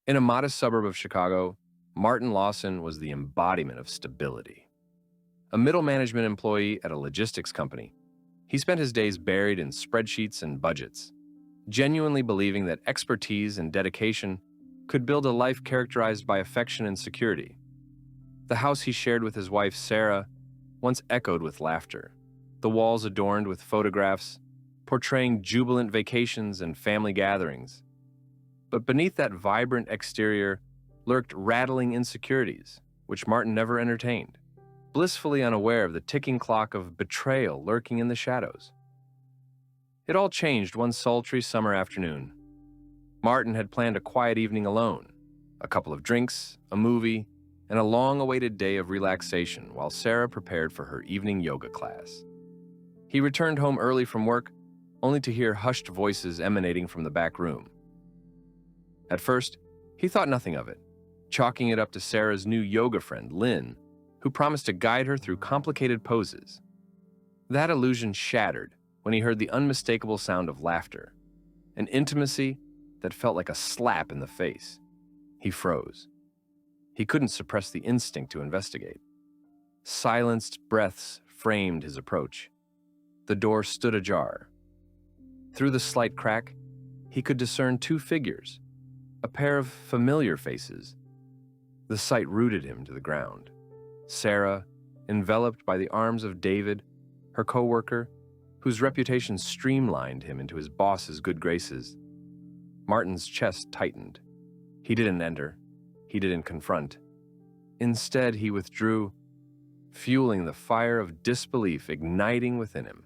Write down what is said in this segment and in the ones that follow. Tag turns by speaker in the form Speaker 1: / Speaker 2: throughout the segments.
Speaker 1: In a modest suburb of Chicago, Martin Lawson was the embodiment of stability. A middle management employee at a logistics company, he spent his days buried in spreadsheets and budgets, genuinely believing that expertise and dedication could build a life characterized by affection and security. The house he shared with his wife, Sarah, once echoed with laughter, the walls adorned with photographs portraying jubilant vacations and family gatherings. But beneath that vibrant exterior lurked rattling insecurities, which Martin never entertained, blissfully unaware of the ticking clock of betrayal lurking in the shadows. It all changed one sultry summer afternoon. Martin had planned a quiet evening alone, a couple of drinks, a movie, and a long-awaited day of relaxation while Sarah prepared for her evening yoga class. He returned home early from work, only to hear hushed voices emanating from the back room. At first, he thought nothing of it, chalking it up to Sarah's new yoga friend, Lynn, who promised to guide her through complicated poses. That illusion shattered when he heard the unmistakable sound of laughter, an intimacy that felt like a slap in the face. He froze. He couldn't suppress the instinct to investigate. Silenced breaths framed his approach. The door stood ajar. Through the slight crack, he could discern two figures, a pair of familiar faces. The sight rooted him to the ground. Sarah, enveloped by the arms of David, her co-worker, whose reputation streamlined him into his boss's good graces. Martin's chest tightened. He didn't enter. He didn't confront. Instead, he withdrew, fueling the fire of disbelief igniting within him,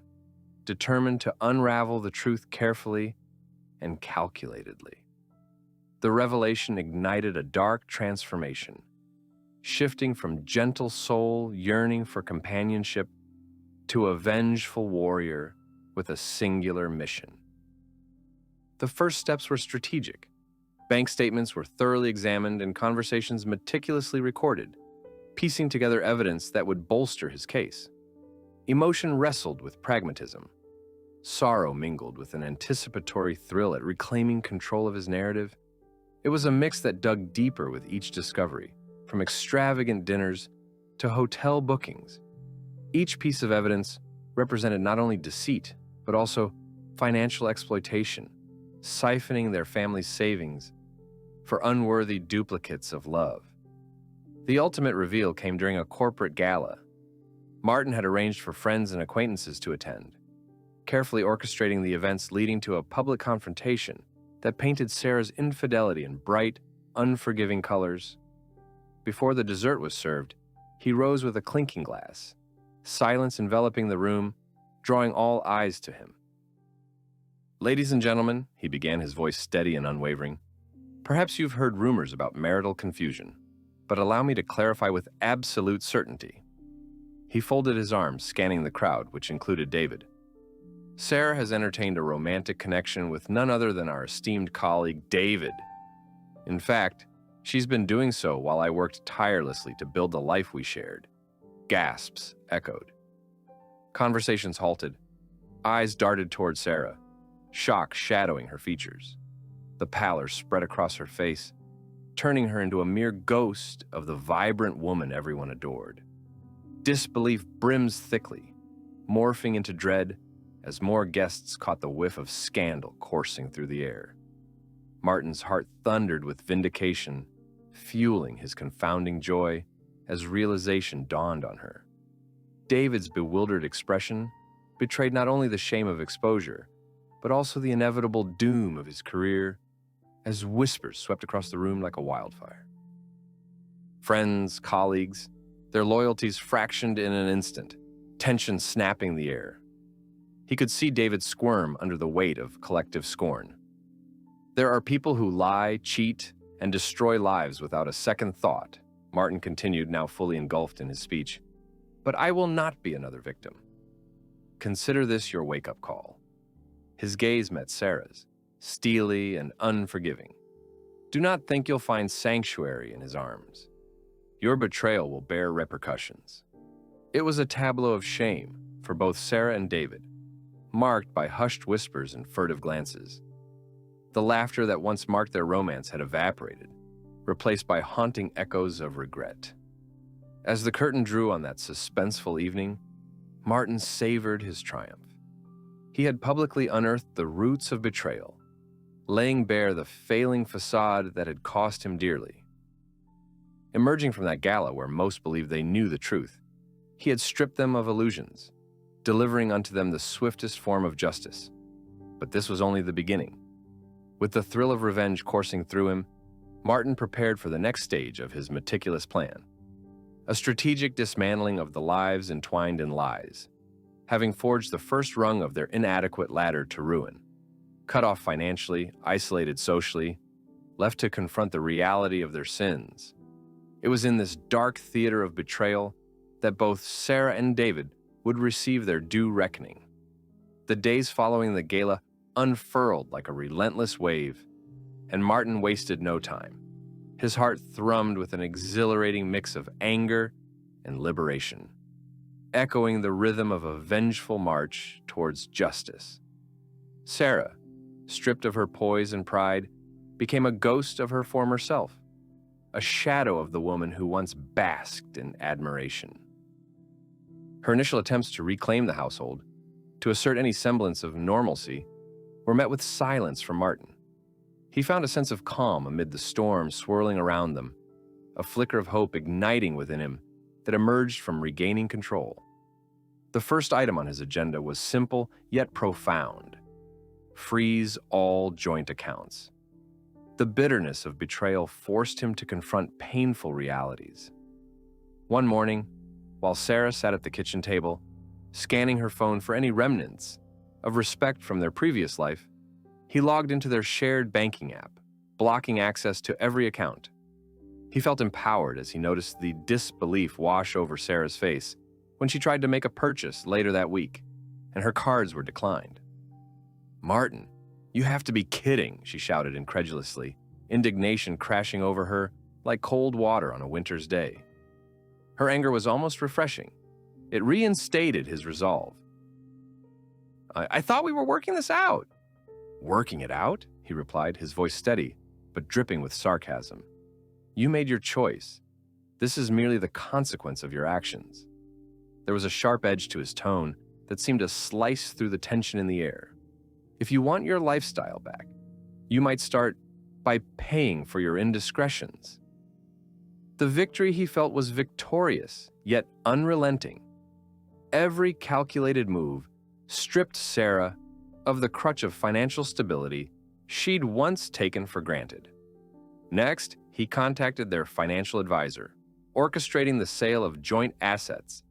Speaker 1: determined to unravel the truth carefully and calculatedly. The revelation ignited a dark transformation, shifting from gentle soul yearning for companionship to a vengeful warrior with a singular mission. The first steps were strategic. Bank statements were thoroughly examined and conversations meticulously recorded, piecing together evidence that would bolster his case. Emotion wrestled with pragmatism. Sorrow mingled with an anticipatory thrill at reclaiming control of his narrative. It was a mix that dug deeper with each discovery, from extravagant dinners to hotel bookings. Each piece of evidence represented not only deceit, but also financial exploitation, siphoning their family's savings for unworthy duplicates of love. The ultimate reveal came during a corporate gala. Martin had arranged for friends and acquaintances to attend, carefully orchestrating the events leading to a public confrontation that painted Sarah's infidelity in bright, unforgiving colors. Before the dessert was served, he rose with a clinking glass, silence enveloping the room, drawing all eyes to him. "Ladies and gentlemen," he began, his voice steady and unwavering, "perhaps you've heard rumors about marital confusion, but allow me to clarify with absolute certainty." He folded his arms, scanning the crowd, which included David. "Sarah has entertained a romantic connection with none other than our esteemed colleague, David. In fact, she's been doing so while I worked tirelessly to build the life we shared." Gasps echoed. Conversations halted. Eyes darted toward Sarah, shock shadowing her features. The pallor spread across her face, turning her into a mere ghost of the vibrant woman everyone adored. Disbelief brims thickly, morphing into dread as more guests caught the whiff of scandal coursing through the air. Martin's heart thundered with vindication, fueling his confounding joy as realization dawned on her. David's bewildered expression betrayed not only the shame of exposure, but also the inevitable doom of his career as whispers swept across the room like a wildfire. Friends, colleagues, their loyalties fractioned in an instant, tension snapping the air. He could see David squirm under the weight of collective scorn. "There are people who lie, cheat, and destroy lives without a second thought," Martin continued, now fully engulfed in his speech. "But I will not be another victim. Consider this your wake-up call." His gaze met Sarah's, steely and unforgiving. "Do not think you'll find sanctuary in his arms. Your betrayal will bear repercussions." It was a tableau of shame for both Sarah and David, marked by hushed whispers and furtive glances. The laughter that once marked their romance had evaporated, replaced by haunting echoes of regret. As the curtain drew on that suspenseful evening, Martin savored his triumph. He had publicly unearthed the roots of betrayal, laying bare the failing facade that had cost him dearly. Emerging from that gala where most believed they knew the truth, he had stripped them of illusions, delivering unto them the swiftest form of justice. But this was only the beginning. With the thrill of revenge coursing through him, Martin prepared for the next stage of his meticulous plan. A strategic dismantling of the lives entwined in lies, having forged the first rung of their inadequate ladder to ruin. Cut off financially, isolated socially, left to confront the reality of their sins. It was in this dark theater of betrayal that both Sarah and David would receive their due reckoning. The days following the gala unfurled like a relentless wave, and Martin wasted no time. His heart thrummed with an exhilarating mix of anger and liberation, echoing the rhythm of a vengeful march towards justice. Sarah, stripped of her poise and pride, became a ghost of her former self, a shadow of the woman who once basked in admiration. Her initial attempts to reclaim the household, to assert any semblance of normalcy, were met with silence from Martin. He found a sense of calm amid the storm swirling around them, a flicker of hope igniting within him that emerged from regaining control. The first item on his agenda was simple yet profound: freeze all joint accounts. The bitterness of betrayal forced him to confront painful realities. One morning, while Sarah sat at the kitchen table, scanning her phone for any remnants of respect from their previous life, he logged into their shared banking app, blocking access to every account. He felt empowered as he noticed the disbelief wash over Sarah's face when she tried to make a purchase later that week, and her cards were declined. "Martin, you have to be kidding," she shouted incredulously, indignation crashing over her like cold water on a winter's day. Her anger was almost refreshing. It reinstated his resolve. I thought we were working this out." "Working it out?" he replied, his voice steady, but dripping with sarcasm. "You made your choice. This is merely the consequence of your actions." There was a sharp edge to his tone that seemed to slice through the tension in the air. "If you want your lifestyle back, you might start by paying for your indiscretions." The victory he felt was victorious, yet unrelenting. Every calculated move stripped Sarah of the crutch of financial stability she'd once taken for granted. Next, he contacted their financial advisor, orchestrating the sale of joint assets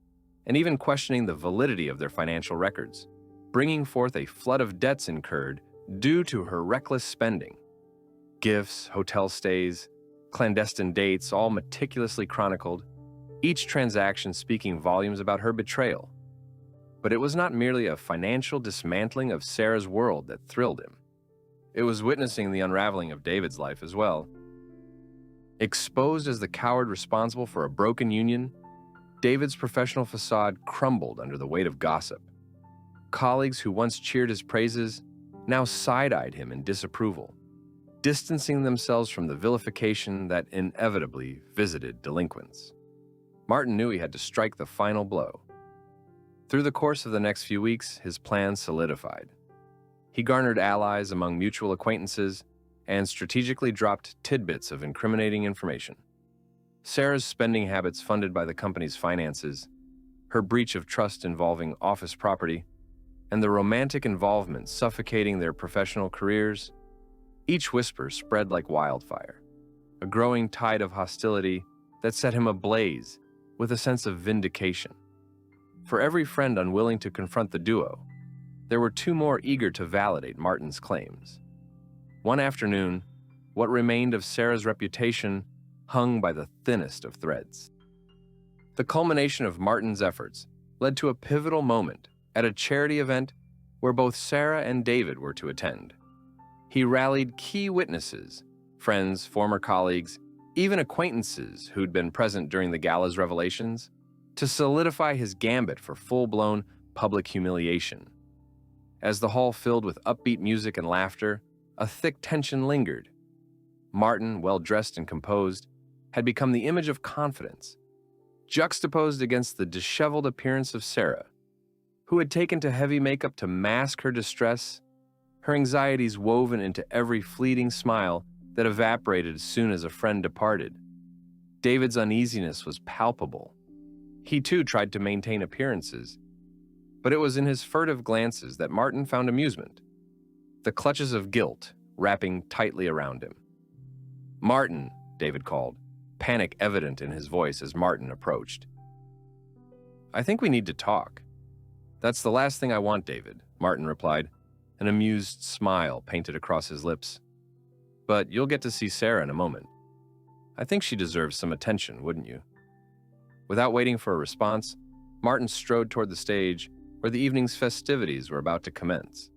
Speaker 1: and even questioning the validity of their financial records, bringing forth a flood of debts incurred due to her reckless spending. Gifts, hotel stays, clandestine dates, all meticulously chronicled, each transaction speaking volumes about her betrayal. But it was not merely a financial dismantling of Sarah's world that thrilled him. It was witnessing the unraveling of David's life as well. Exposed as the coward responsible for a broken union, David's professional facade crumbled under the weight of gossip. Colleagues who once cheered his praises now side-eyed him in disapproval, distancing themselves from the vilification that inevitably visited delinquents. Martin knew he had to strike the final blow. Through the course of the next few weeks, his plan solidified. He garnered allies among mutual acquaintances and strategically dropped tidbits of incriminating information. Sarah's spending habits funded by the company's finances, her breach of trust involving office property, and the romantic involvement suffocating their professional careers, each whisper spread like wildfire, a growing tide of hostility that set him ablaze with a sense of vindication. For every friend unwilling to confront the duo, there were two more eager to validate Martin's claims. One afternoon, what remained of Sarah's reputation hung by the thinnest of threads. The culmination of Martin's efforts led to a pivotal moment at a charity event where both Sarah and David were to attend. He rallied key witnesses, friends, former colleagues, even acquaintances who'd been present during the gala's revelations, to solidify his gambit for full-blown public humiliation. As the hall filled with upbeat music and laughter, a thick tension lingered. Martin, well-dressed and composed, had become the image of confidence, juxtaposed against the disheveled appearance of Sarah, who had taken to heavy makeup to mask her distress, her anxieties woven into every fleeting smile that evaporated as soon as a friend departed. David's uneasiness was palpable. He too tried to maintain appearances, but it was in his furtive glances that Martin found amusement, the clutches of guilt wrapping tightly around him. "Martin," David called, panic evident in his voice as Martin approached. "I think we need to talk." "That's the last thing I want, David," Martin replied, an amused smile painted across his lips. "But you'll get to see Sarah in a moment. I think she deserves some attention, wouldn't you?" Without waiting for a response, Martin strode toward the stage where the evening's festivities were about to commence.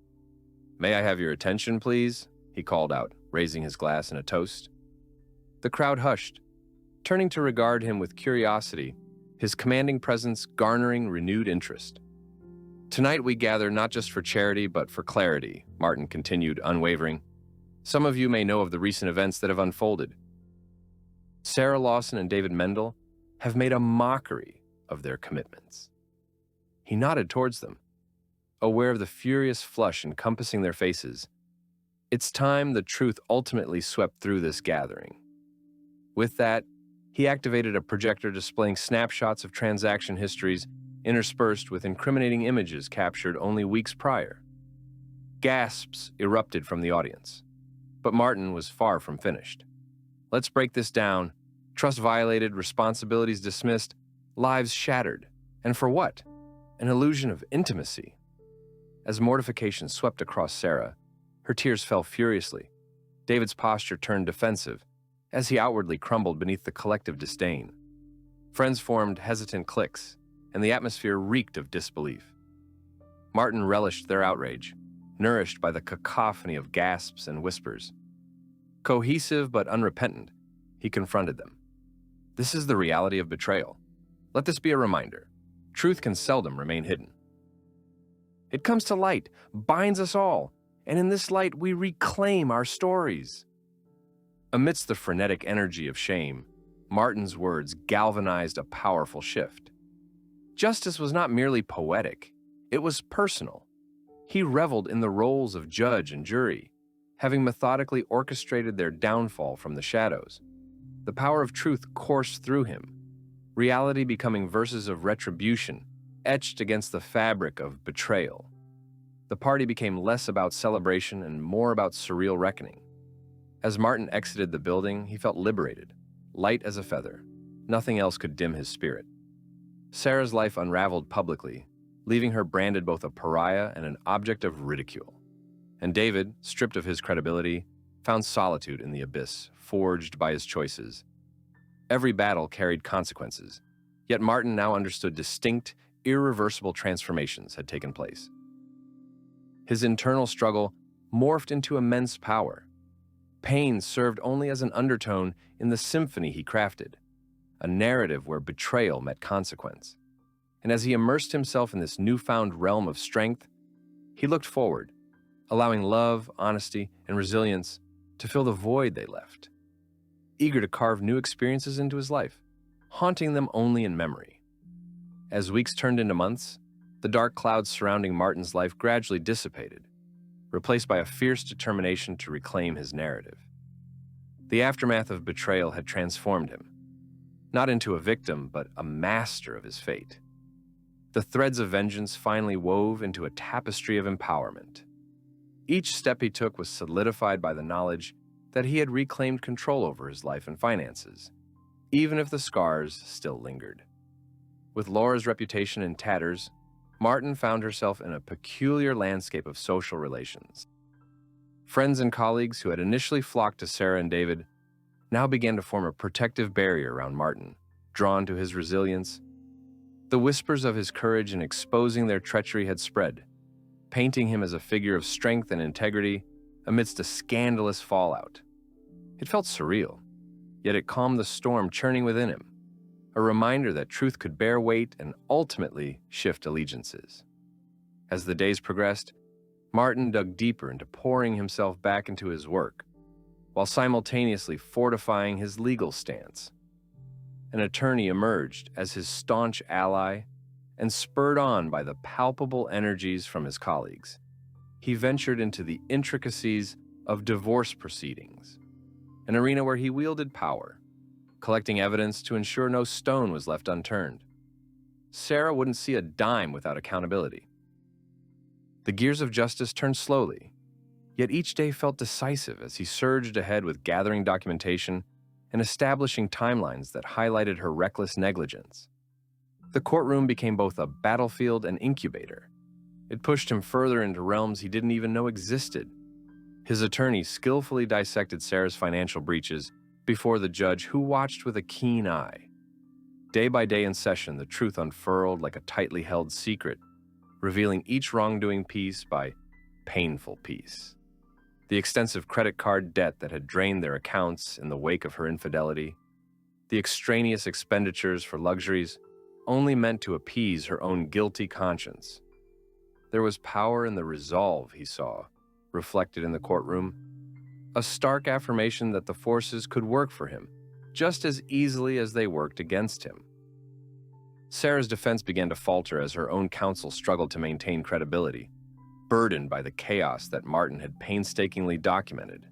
Speaker 1: "May I have your attention, please?" he called out, raising his glass in a toast. The crowd hushed, turning to regard him with curiosity, his commanding presence garnering renewed interest. "Tonight we gather not just for charity, but for clarity," Martin continued, unwavering. "Some of you may know of the recent events that have unfolded. Sarah Lawson and David Mendel have made a mockery of their commitments." He nodded towards them, aware of the furious flush encompassing their faces. It's time the truth ultimately swept through this gathering. With that, he activated a projector displaying snapshots of transaction histories interspersed with incriminating images captured only weeks prior. Gasps erupted from the audience, but Martin was far from finished. "Let's break this down. Trust violated, responsibilities dismissed, lives shattered. And for what? An illusion of intimacy." As mortification swept across Sarah, her tears fell furiously. David's posture turned defensive, as he outwardly crumbled beneath the collective disdain. Friends formed hesitant cliques, and the atmosphere reeked of disbelief. Martin relished their outrage, nourished by the cacophony of gasps and whispers. Cohesive but unrepentant, he confronted them. "This is the reality of betrayal. Let this be a reminder. Truth can seldom remain hidden. It comes to light, binds us all, and in this light we reclaim our stories." Amidst the frenetic energy of shame, Martin's words galvanized a powerful shift. Justice was not merely poetic, it was personal. He reveled in the roles of judge and jury, having methodically orchestrated their downfall from the shadows. The power of truth coursed through him, reality becoming verses of retribution etched against the fabric of betrayal. The party became less about celebration and more about surreal reckoning. As Martin exited the building, he felt liberated, light as a feather. Nothing else could dim his spirit. Sarah's life unraveled publicly, leaving her branded both a pariah and an object of ridicule. And David, stripped of his credibility, found solitude in the abyss, forged by his choices. Every battle carried consequences, yet Martin now understood distinct, irreversible transformations had taken place. His internal struggle morphed into immense power. Pain served only as an undertone in the symphony he crafted, a narrative where betrayal met consequence. And as he immersed himself in this newfound realm of strength, he looked forward, allowing love, honesty, and resilience to fill the void they left, eager to carve new experiences into his life, haunting them only in memory. As weeks turned into months, the dark clouds surrounding Martin's life gradually dissipated, replaced by a fierce determination to reclaim his narrative. The aftermath of betrayal had transformed him, not into a victim, but a master of his fate. The threads of vengeance finally wove into a tapestry of empowerment. Each step he took was solidified by the knowledge that he had reclaimed control over his life and finances, even if the scars still lingered. With Laura's reputation in tatters, Martin found herself in a peculiar landscape of social relations. Friends and colleagues who had initially flocked to Sarah and David now began to form a protective barrier around Martin, drawn to his resilience. The whispers of his courage in exposing their treachery had spread, painting him as a figure of strength and integrity amidst a scandalous fallout. It felt surreal, yet it calmed the storm churning within him, a reminder that truth could bear weight and ultimately shift allegiances. As the days progressed, Martin dug deeper into pouring himself back into his work, while simultaneously fortifying his legal stance. An attorney emerged as his staunch ally, and spurred on by the palpable energies from his colleagues, he ventured into the intricacies of divorce proceedings, an arena where he wielded power, collecting evidence to ensure no stone was left unturned. Sarah wouldn't see a dime without accountability. The gears of justice turned slowly, yet each day felt decisive as he surged ahead with gathering documentation and establishing timelines that highlighted her reckless negligence. The courtroom became both a battlefield and incubator. It pushed him further into realms he didn't even know existed. His attorney skillfully dissected Sarah's financial breaches before the judge, who watched with a keen eye. Day by day in session, the truth unfurled like a tightly held secret, revealing each wrongdoing piece by painful piece. The extensive credit card debt that had drained their accounts in the wake of her infidelity, the extraneous expenditures for luxuries only meant to appease her own guilty conscience. There was power in the resolve he saw, reflected in the courtroom, a stark affirmation that the forces could work for him just as easily as they worked against him. Sarah's defense began to falter as her own counsel struggled to maintain credibility, burdened by the chaos that Martin had painstakingly documented.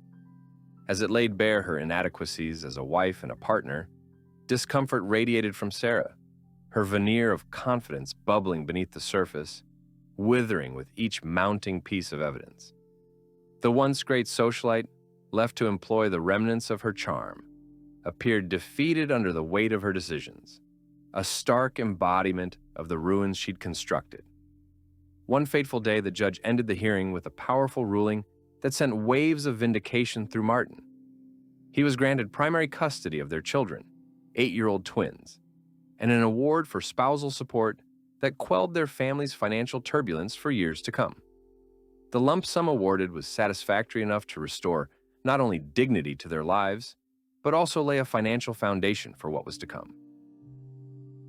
Speaker 1: As it laid bare her inadequacies as a wife and a partner, discomfort radiated from Sarah, her veneer of confidence bubbling beneath the surface, withering with each mounting piece of evidence. The once great socialite, left to employ the remnants of her charm, appeared defeated under the weight of her decisions, a stark embodiment of the ruins she'd constructed. One fateful day, the judge ended the hearing with a powerful ruling that sent waves of vindication through Martin. He was granted primary custody of their children, 8-year-old twins, and an award for spousal support that quelled their family's financial turbulence for years to come. The lump sum awarded was satisfactory enough to restore not only dignity to their lives, but also lay a financial foundation for what was to come.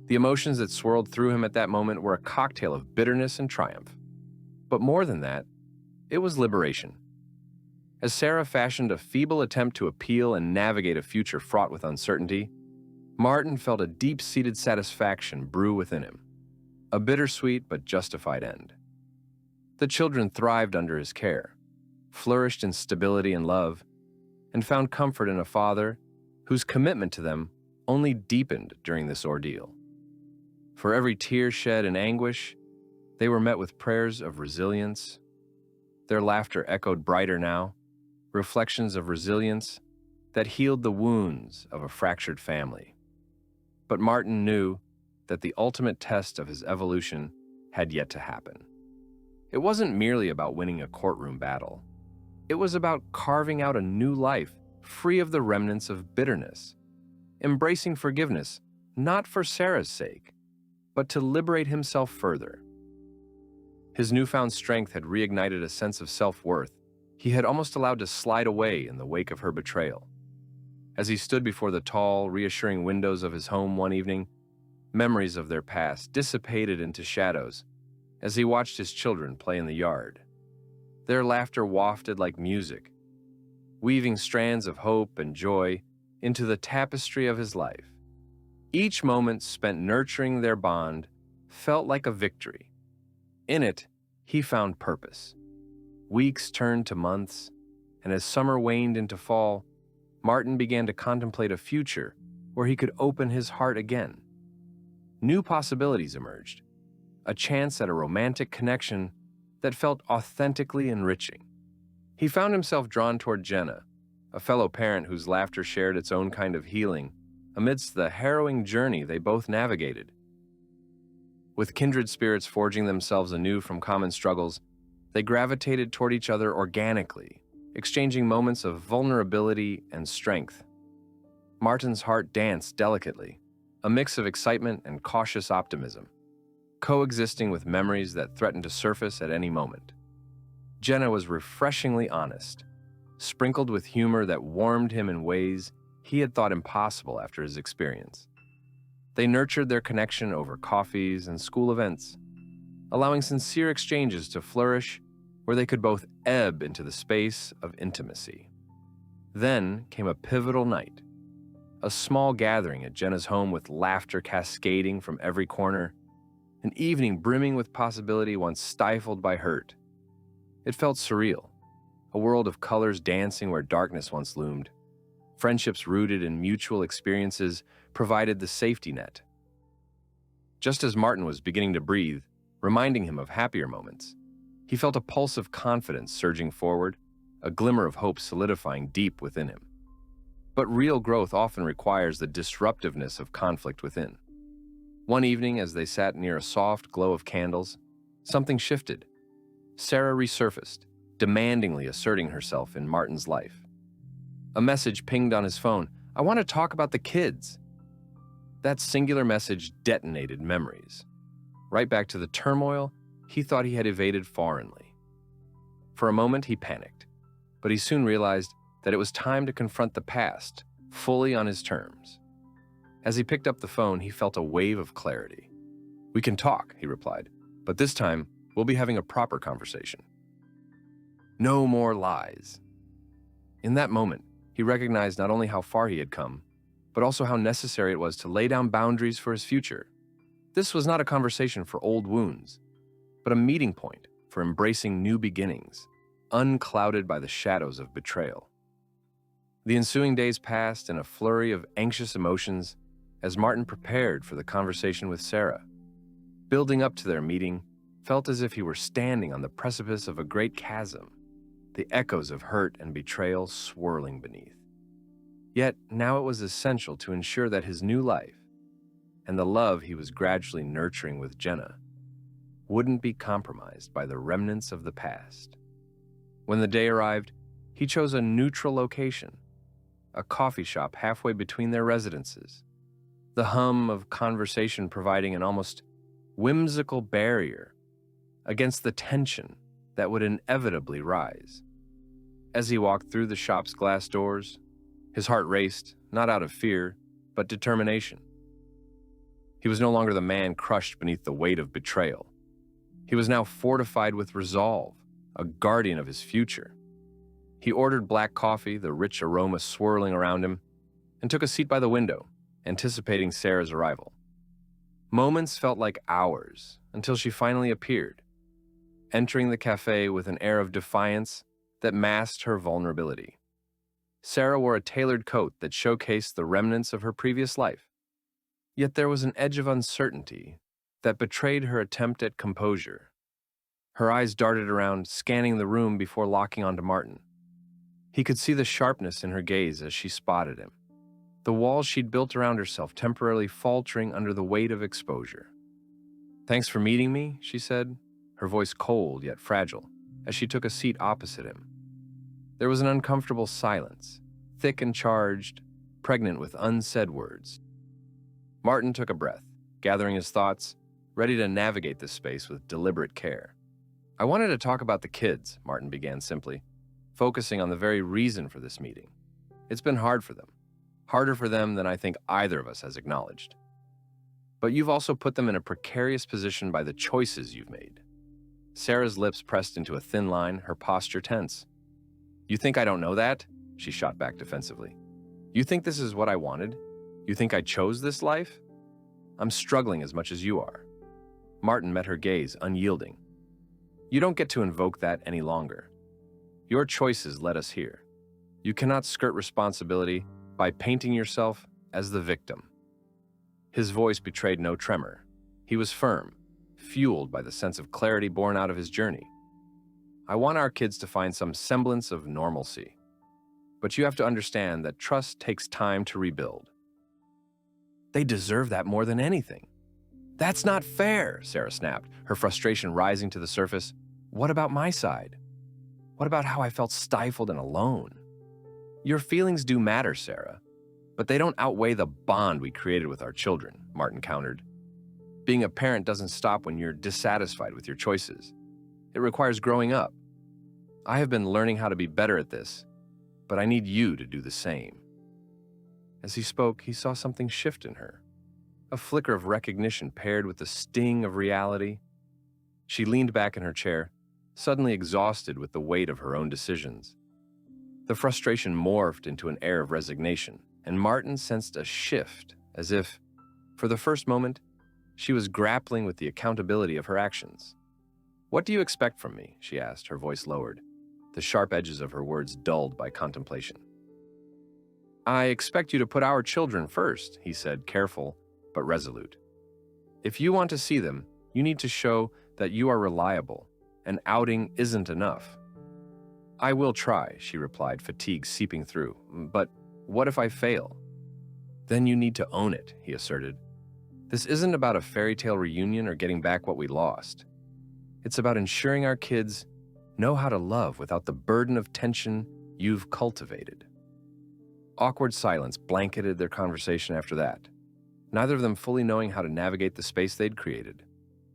Speaker 1: The emotions that swirled through him at that moment were a cocktail of bitterness and triumph. But more than that, it was liberation. As Sarah fashioned a feeble attempt to appeal and navigate a future fraught with uncertainty, Martin felt a deep-seated satisfaction brew within him, a bittersweet but justified end. The children thrived under his care, flourished in stability and love, and found comfort in a father whose commitment to them only deepened during this ordeal. For every tear shed in anguish, they were met with prayers of resilience. Their laughter echoed brighter now, reflections of resilience that healed the wounds of a fractured family. But Martin knew that the ultimate test of his evolution had yet to happen. It wasn't merely about winning a courtroom battle. It was about carving out a new life, free of the remnants of bitterness, embracing forgiveness, not for Sarah's sake, but to liberate himself further. His newfound strength had reignited a sense of self-worth he had almost allowed to slide away in the wake of her betrayal. As he stood before the tall, reassuring windows of his home one evening, memories of their past dissipated into shadows as he watched his children play in the yard. Their laughter wafted like music, weaving strands of hope and joy into the tapestry of his life. Each moment spent nurturing their bond felt like a victory. In it, he found purpose. Weeks turned to months, and as summer waned into fall, Martin began to contemplate a future where he could open his heart again. New possibilities emerged, a chance at a romantic connection that felt authentically enriching. He found himself drawn toward Jenna, a fellow parent whose laughter shared its own kind of healing amidst the harrowing journey they both navigated. With kindred spirits forging themselves anew from common struggles, they gravitated toward each other organically, exchanging moments of vulnerability and strength. Martin's heart danced delicately, a mix of excitement and cautious optimism, coexisting with memories that threatened to surface at any moment. Jenna was refreshingly honest, sprinkled with humor that warmed him in ways he had thought impossible after his experience. They nurtured their connection over coffees and school events, allowing sincere exchanges to flourish where they could both ebb into the space of intimacy. Then came a pivotal night. A small gathering at Jenna's home with laughter cascading from every corner. An evening brimming with possibility once stifled by hurt. It felt surreal. A world of colors dancing where darkness once loomed. Friendships rooted in mutual experiences provided the safety net. Just as Martin was beginning to breathe, reminding him of happier moments, he felt a pulse of confidence surging forward, a glimmer of hope solidifying deep within him. But real growth often requires the disruptiveness of conflict within. One evening, as they sat near a soft glow of candles, something shifted. Sarah resurfaced, demandingly asserting herself in Martin's life. A message pinged on his phone. "I want to talk about the kids." That singular message detonated memories. Right back to the turmoil he thought he had evaded foreignly. For a moment, he panicked, but he soon realized that it was time to confront the past, fully on his terms. As he picked up the phone, he felt a wave of clarity. "We can talk," he replied, "but this time, we'll be having a proper conversation. No more lies." In that moment, he recognized not only how far he had come, but also how necessary it was to lay down boundaries for his future. This was not a conversation for old wounds, but a meeting point for embracing new beginnings, unclouded by the shadows of betrayal. The ensuing days passed in a flurry of anxious emotions as Martin prepared for the conversation with Sarah. Building up to their meeting felt as if he were standing on the precipice of a great chasm, the echoes of hurt and betrayal swirling beneath. Yet now it was essential to ensure that his new life, and the love he was gradually nurturing with Jenna, wouldn't be compromised by the remnants of the past. When the day arrived, he chose a neutral location, a coffee shop halfway between their residences, the hum of conversation providing an almost whimsical barrier against the tension that would inevitably rise. As he walked through the shop's glass doors, his heart raced, not out of fear, but determination. He was no longer the man crushed beneath the weight of betrayal. He was now fortified with resolve, a guardian of his future. He ordered black coffee, the rich aroma swirling around him, and took a seat by the window, anticipating Sarah's arrival. Moments felt like hours until she finally appeared, entering the cafe with an air of defiance that masked her vulnerability. Sarah wore a tailored coat that showcased the remnants of her previous life. Yet there was an edge of uncertainty that betrayed her attempt at composure. Her eyes darted around, scanning the room before locking onto Martin. He could see the sharpness in her gaze as she spotted him, the walls she'd built around herself temporarily faltering under the weight of exposure. "Thanks for meeting me," she said, her voice cold yet fragile, as she took a seat opposite him. There was an uncomfortable silence, thick and charged, pregnant with unsaid words. Martin took a breath, gathering his thoughts, ready to navigate this space with deliberate care. "I wanted to talk about the kids," Martin began simply, focusing on the very reason for this meeting. "It's been hard for them. Harder for them than I think either of us has acknowledged. But you've also put them in a precarious position by the choices you've made." Sarah's lips pressed into a thin line, her posture tense. "You think I don't know that?" she shot back defensively. "You think this is what I wanted? You think I chose this life? I'm struggling as much as you are." Martin met her gaze, unyielding. "You don't get to invoke that any longer. Your choices led us here. You cannot skirt responsibility by painting yourself as the victim." His voice betrayed no tremor. He was firm, fueled by the sense of clarity born out of his journey. "I want our kids to find some semblance of normalcy. But you have to understand that trust takes time to rebuild." "They deserve that more than anything." "That's not fair," Sarah snapped, her frustration rising to the surface. "What about my side? What about how I felt stifled and alone?" "Your feelings do matter, Sarah, but they don't outweigh the bond we created with our children," Martin countered. "Being a parent doesn't stop when you're dissatisfied with your choices. It requires growing up. I have been learning how to be better at this, but I need you to do the same." As he spoke, he saw something shift in her, a flicker of recognition paired with the sting of reality. She leaned back in her chair, suddenly exhausted with the weight of her own decisions. The frustration morphed into an air of resignation, and Martin sensed a shift, as if, for the first moment, she was grappling with the accountability of her actions. "What do you expect from me?" she asked, her voice lowered, the sharp edges of her words dulled by contemplation. "I expect you to put our children first," he said, careful but resolute. "If you want to see them, you need to show that you are reliable. An outing isn't enough." "I will try," she replied, fatigue seeping through. "But what if I fail?" "Then you need to own it," he asserted. "This isn't about a fairy tale reunion or getting back what we lost. It's about ensuring our kids know how to love without the burden of tension you've cultivated." Awkward silence blanketed their conversation after that, neither of them fully knowing how to navigate the space they'd created,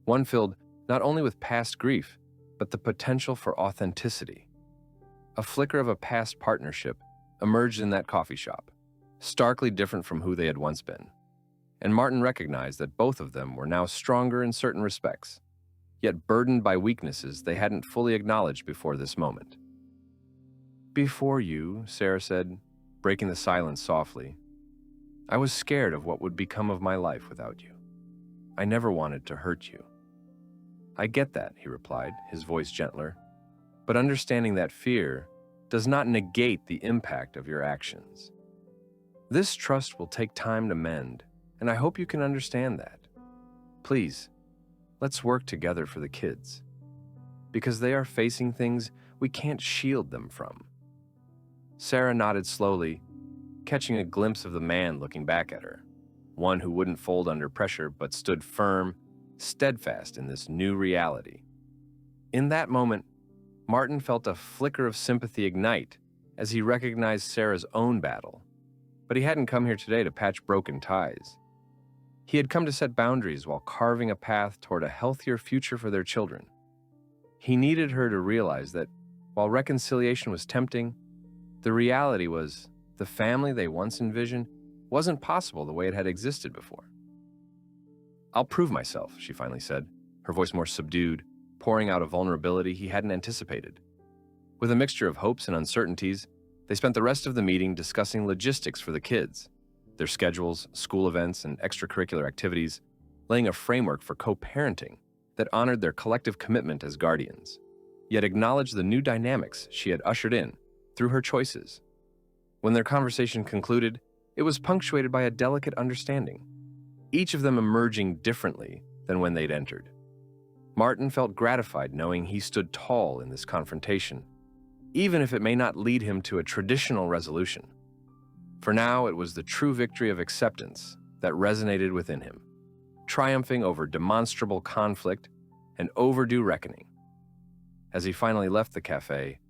Speaker 1: one filled not only with past grief, but the potential for authenticity. A flicker of a past partnership emerged in that coffee shop, starkly different from who they had once been, and Martin recognized that both of them were now stronger in certain respects, yet burdened by weaknesses they hadn't fully acknowledged before this moment. "Before you," Sarah said, breaking the silence softly, "I was scared of what would become of my life without you. I never wanted to hurt you." "I get that," he replied, his voice gentler, "but understanding that fear does not negate the impact of your actions. This trust will take time to mend, and I hope you can understand that. Please, let's work together for the kids, because they are facing things we can't shield them from." Sarah nodded slowly, catching a glimpse of the man looking back at her, one who wouldn't fold under pressure but stood firm, steadfast in this new reality. In that moment, Martin felt a flicker of sympathy ignite as he recognized Sarah's own battle, but he hadn't come here today to patch broken ties. He had come to set boundaries while carving a path toward a healthier future for their children. He needed her to realize that while reconciliation was tempting, the reality was the family they once envisioned wasn't possible the way it had existed before. "I'll prove myself," she finally said, her voice more subdued, pouring out a vulnerability he hadn't anticipated. With a mixture of hopes and uncertainties, they spent the rest of the meeting discussing logistics for the kids, their schedules, school events, and extracurricular activities, laying a framework for co-parenting that honored their collective commitment as guardians, yet acknowledged the new dynamics she had ushered in through her choices. When their conversation concluded, it was punctuated by a delicate understanding, each of them emerging differently than when they'd entered. Martin felt gratified knowing he stood tall in this confrontation, even if it may not lead him to a traditional resolution. For now, it was the true victory of acceptance that resonated within him, triumphing over demonstrable conflict and overdue reckoning. As he finally left the cafe,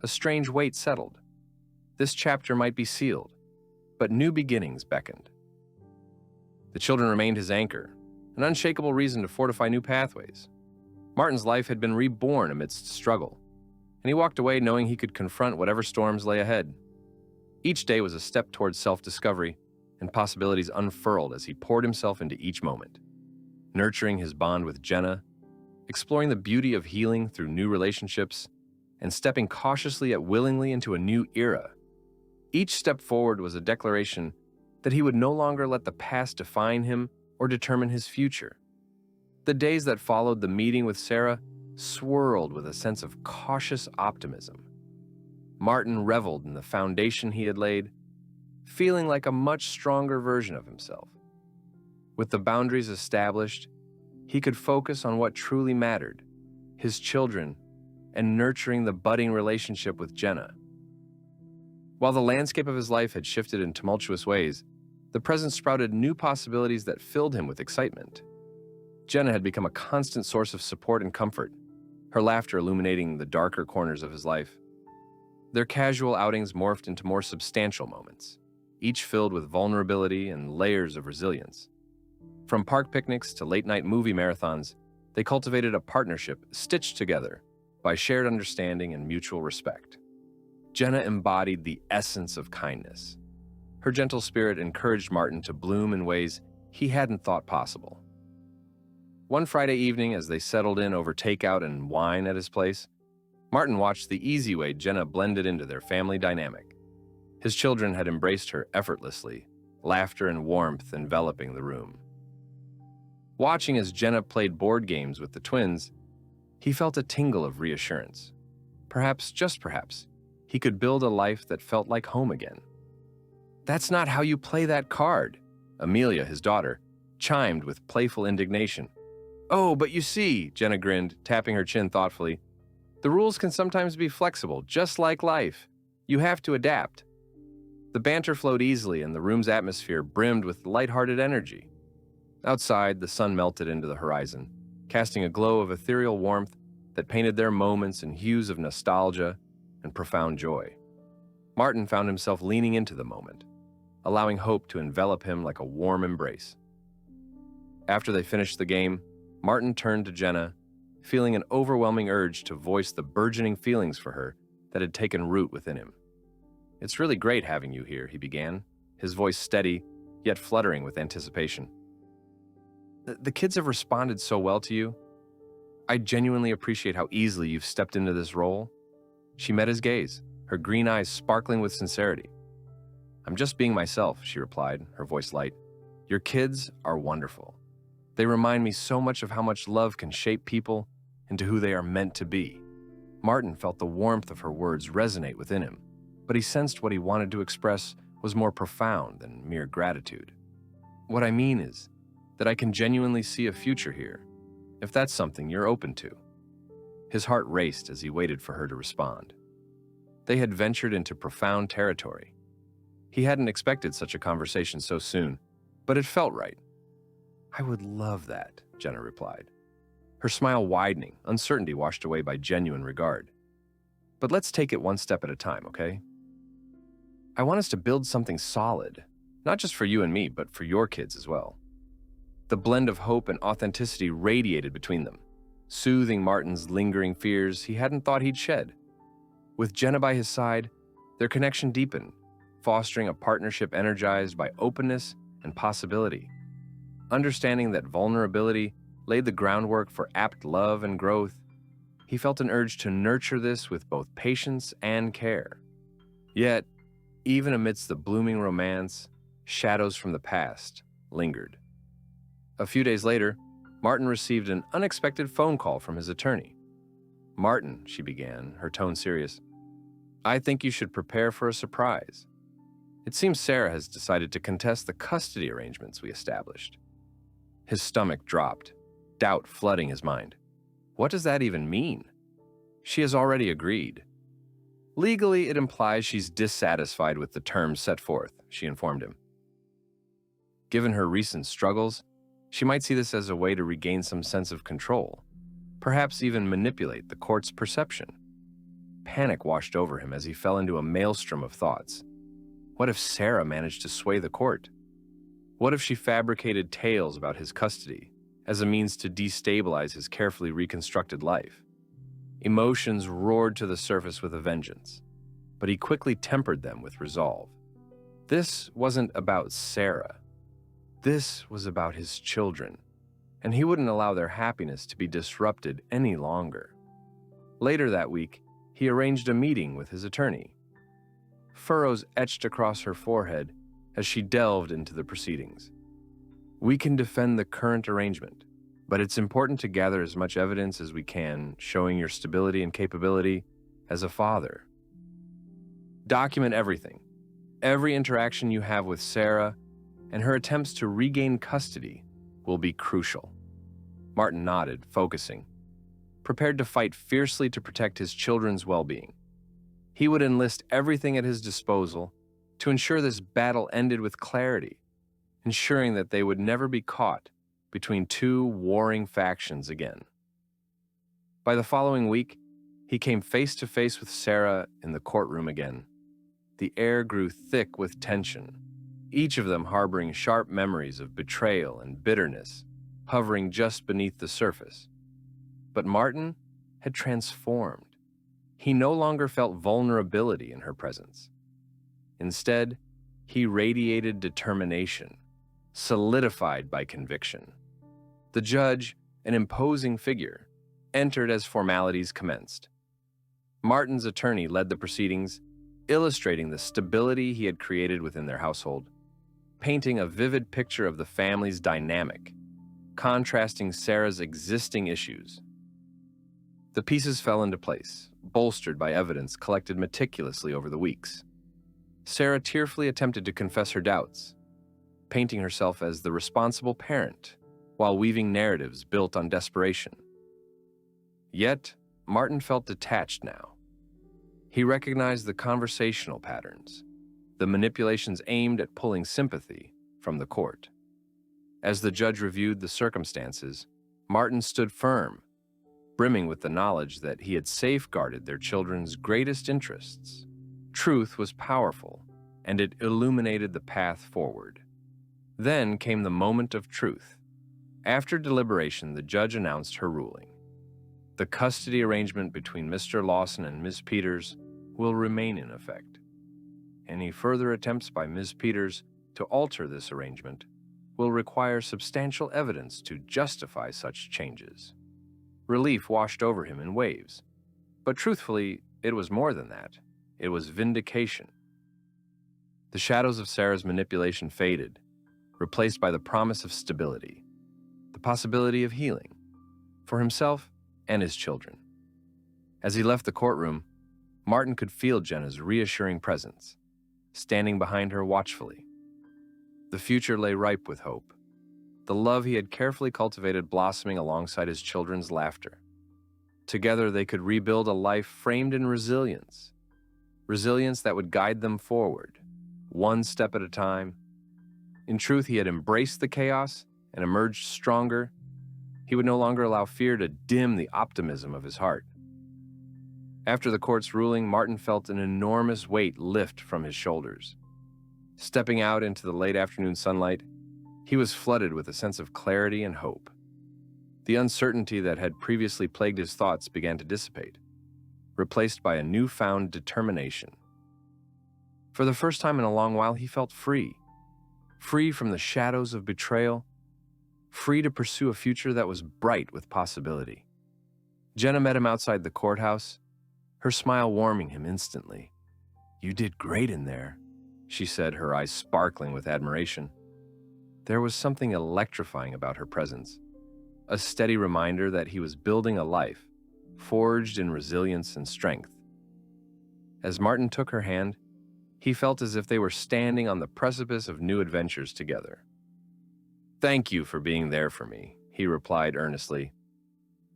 Speaker 1: a strange weight settled. This chapter might be sealed, but new beginnings beckoned. The children remained his anchor, an unshakable reason to fortify new pathways. Martin's life had been reborn amidst struggle, and he walked away knowing he could confront whatever storms lay ahead. Each day was a step towards self-discovery, and possibilities unfurled as he poured himself into each moment, nurturing his bond with Jenna, exploring the beauty of healing through new relationships, and stepping cautiously yet willingly into a new era. Each step forward was a declaration that he would no longer let the past define him or determine his future. The days that followed the meeting with Sarah swirled with a sense of cautious optimism. Martin reveled in the foundation he had laid, feeling like a much stronger version of himself. With the boundaries established, he could focus on what truly mattered, his children, and nurturing the budding relationship with Jenna. While the landscape of his life had shifted in tumultuous ways, the present sprouted new possibilities that filled him with excitement. Jenna had become a constant source of support and comfort, her laughter illuminating the darker corners of his life. Their casual outings morphed into more substantial moments, each filled with vulnerability and layers of resilience. From park picnics to late-night movie marathons, they cultivated a partnership stitched together by shared understanding and mutual respect. Jenna embodied the essence of kindness. Her gentle spirit encouraged Martin to bloom in ways he hadn't thought possible. One Friday evening, as they settled in over takeout and wine at his place, Martin watched the easy way Jenna blended into their family dynamic. His children had embraced her effortlessly, laughter and warmth enveloping the room. Watching as Jenna played board games with the twins, he felt a tingle of reassurance. Perhaps, just perhaps, he could build a life that felt like home again. "That's not how you play that card," Amelia, his daughter, chimed with playful indignation. "Oh, but you see," Jenna grinned, tapping her chin thoughtfully, "the rules can sometimes be flexible, just like life. You have to adapt." The banter flowed easily and the room's atmosphere brimmed with lighthearted energy. Outside, the sun melted into the horizon, casting a glow of ethereal warmth that painted their moments in hues of nostalgia and profound joy. Martin found himself leaning into the moment, allowing hope to envelop him like a warm embrace. After they finished the game, Martin turned to Jenna, feeling an overwhelming urge to voice the burgeoning feelings for her that had taken root within him. "It's really great having you here," he began, his voice steady, yet fluttering with anticipation. The kids have responded so well to you. I genuinely appreciate how easily you've stepped into this role." She met his gaze, her green eyes sparkling with sincerity. "I'm just being myself," she replied, her voice light. "Your kids are wonderful. They remind me so much of how much love can shape people into who they are meant to be." Martin felt the warmth of her words resonate within him, but he sensed what he wanted to express was more profound than mere gratitude. "What I mean is that I can genuinely see a future here, if that's something you're open to." His heart raced as he waited for her to respond. They had ventured into profound territory. He hadn't expected such a conversation so soon, but it felt right. "I would love that," Jenna replied, her smile widening, uncertainty washed away by genuine regard. "But let's take it one step at a time, okay? I want us to build something solid, not just for you and me, but for your kids as well." The blend of hope and authenticity radiated between them, soothing Martin's lingering fears he hadn't thought he'd shed. With Jenna by his side, their connection deepened, fostering a partnership energized by openness and possibility. Understanding that vulnerability laid the groundwork for apt love and growth, he felt an urge to nurture this with both patience and care. Yet, even amidst the blooming romance, shadows from the past lingered. A few days later, Martin received an unexpected phone call from his attorney. "Martin," she began, her tone serious, "I think you should prepare for a surprise. It seems Sarah has decided to contest the custody arrangements we established." His stomach dropped, doubt flooding his mind. What does that even mean? She has already agreed. "Legally, it implies she's dissatisfied with the terms set forth," she informed him. Given her recent struggles, she might see this as a way to regain some sense of control, perhaps even manipulate the court's perception. Panic washed over him as he fell into a maelstrom of thoughts. What if Sarah managed to sway the court? What if she fabricated tales about his custody as a means to destabilize his carefully reconstructed life? Emotions roared to the surface with a vengeance, but he quickly tempered them with resolve. This wasn't about Sarah. This was about his children, and he wouldn't allow their happiness to be disrupted any longer. Later that week, he arranged a meeting with his attorney. Furrows etched across her forehead as she delved into the proceedings. "We can defend the current arrangement, but it's important to gather as much evidence as we can showing your stability and capability as a father. Document everything, every interaction you have with Sarah, and her attempts to regain custody will be crucial." Martin nodded, focusing, prepared to fight fiercely to protect his children's well-being. He would enlist everything at his disposal to ensure this battle ended with clarity, ensuring that they would never be caught between two warring factions again. By the following week, he came face to face with Sarah in the courtroom again. The air grew thick with tension, each of them harboring sharp memories of betrayal and bitterness, hovering just beneath the surface. But Martin had transformed. He no longer felt vulnerability in her presence. Instead, he radiated determination, solidified by conviction. The judge, an imposing figure, entered as formalities commenced. Martin's attorney led the proceedings, illustrating the stability he had created within their household, painting a vivid picture of the family's dynamic, contrasting Sarah's existing issues. The pieces fell into place, bolstered by evidence collected meticulously over the weeks. Sarah tearfully attempted to confess her doubts, painting herself as the responsible parent while weaving narratives built on desperation. Yet, Martin felt detached now. He recognized the conversational patterns, the manipulations aimed at pulling sympathy from the court. As the judge reviewed the circumstances, Martin stood firm, brimming with the knowledge that he had safeguarded their children's greatest interests. Truth was powerful, and it illuminated the path forward. Then came the moment of truth. After deliberation, the judge announced her ruling. The custody arrangement between Mr. Lawson and Ms. Peters will remain in effect. Any further attempts by Ms. Peters to alter this arrangement will require substantial evidence to justify such changes. Relief washed over him in waves, but truthfully, it was more than that. It was vindication. The shadows of Sarah's manipulation faded, replaced by the promise of stability, the possibility of healing, for himself and his children. As he left the courtroom, Martin could feel Jenna's reassuring presence, standing behind her watchfully. The future lay ripe with hope, the love he had carefully cultivated blossoming alongside his children's laughter. Together they could rebuild a life framed in resilience that would guide them forward, one step at a time. In truth, he had embraced the chaos and emerged stronger. He would no longer allow fear to dim the optimism of his heart. After the court's ruling, Martin felt an enormous weight lift from his shoulders. Stepping out into the late afternoon sunlight, he was flooded with a sense of clarity and hope. The uncertainty that had previously plagued his thoughts began to dissipate, replaced by a newfound determination. For the first time in a long while, he felt free from the shadows of betrayal, free to pursue a future that was bright with possibility. Jenna met him outside the courthouse, her smile warming him instantly. "You did great in there," she said, her eyes sparkling with admiration. There was something electrifying about her presence, a steady reminder that he was building a life forged in resilience and strength. As Martin took her hand, he felt as if they were standing on the precipice of new adventures together. "Thank you for being there for me," he replied earnestly.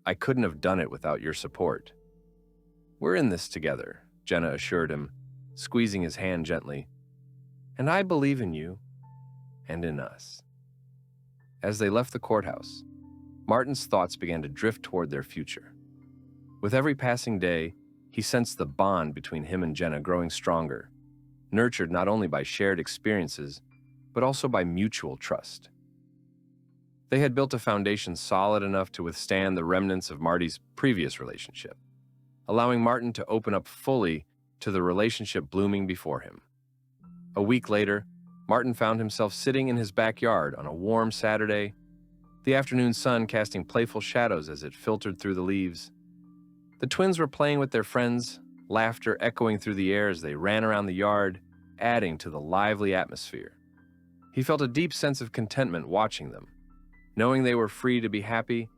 Speaker 1: "I couldn't have done it without your support." "We're in this together," Jenna assured him, squeezing his hand gently. "And I believe in you and in us." As they left the courthouse, Martin's thoughts began to drift toward their future. With every passing day, he sensed the bond between him and Jenna growing stronger, nurtured not only by shared experiences, but also by mutual trust. They had built a foundation solid enough to withstand the remnants of Marty's previous relationship, allowing Martin to open up fully to the relationship blooming before him. A week later, Martin found himself sitting in his backyard on a warm Saturday, the afternoon sun casting playful shadows as it filtered through the leaves. The twins were playing with their friends, laughter echoing through the air as they ran around the yard, adding to the lively atmosphere. He felt a deep sense of contentment watching them, knowing they were free to be happy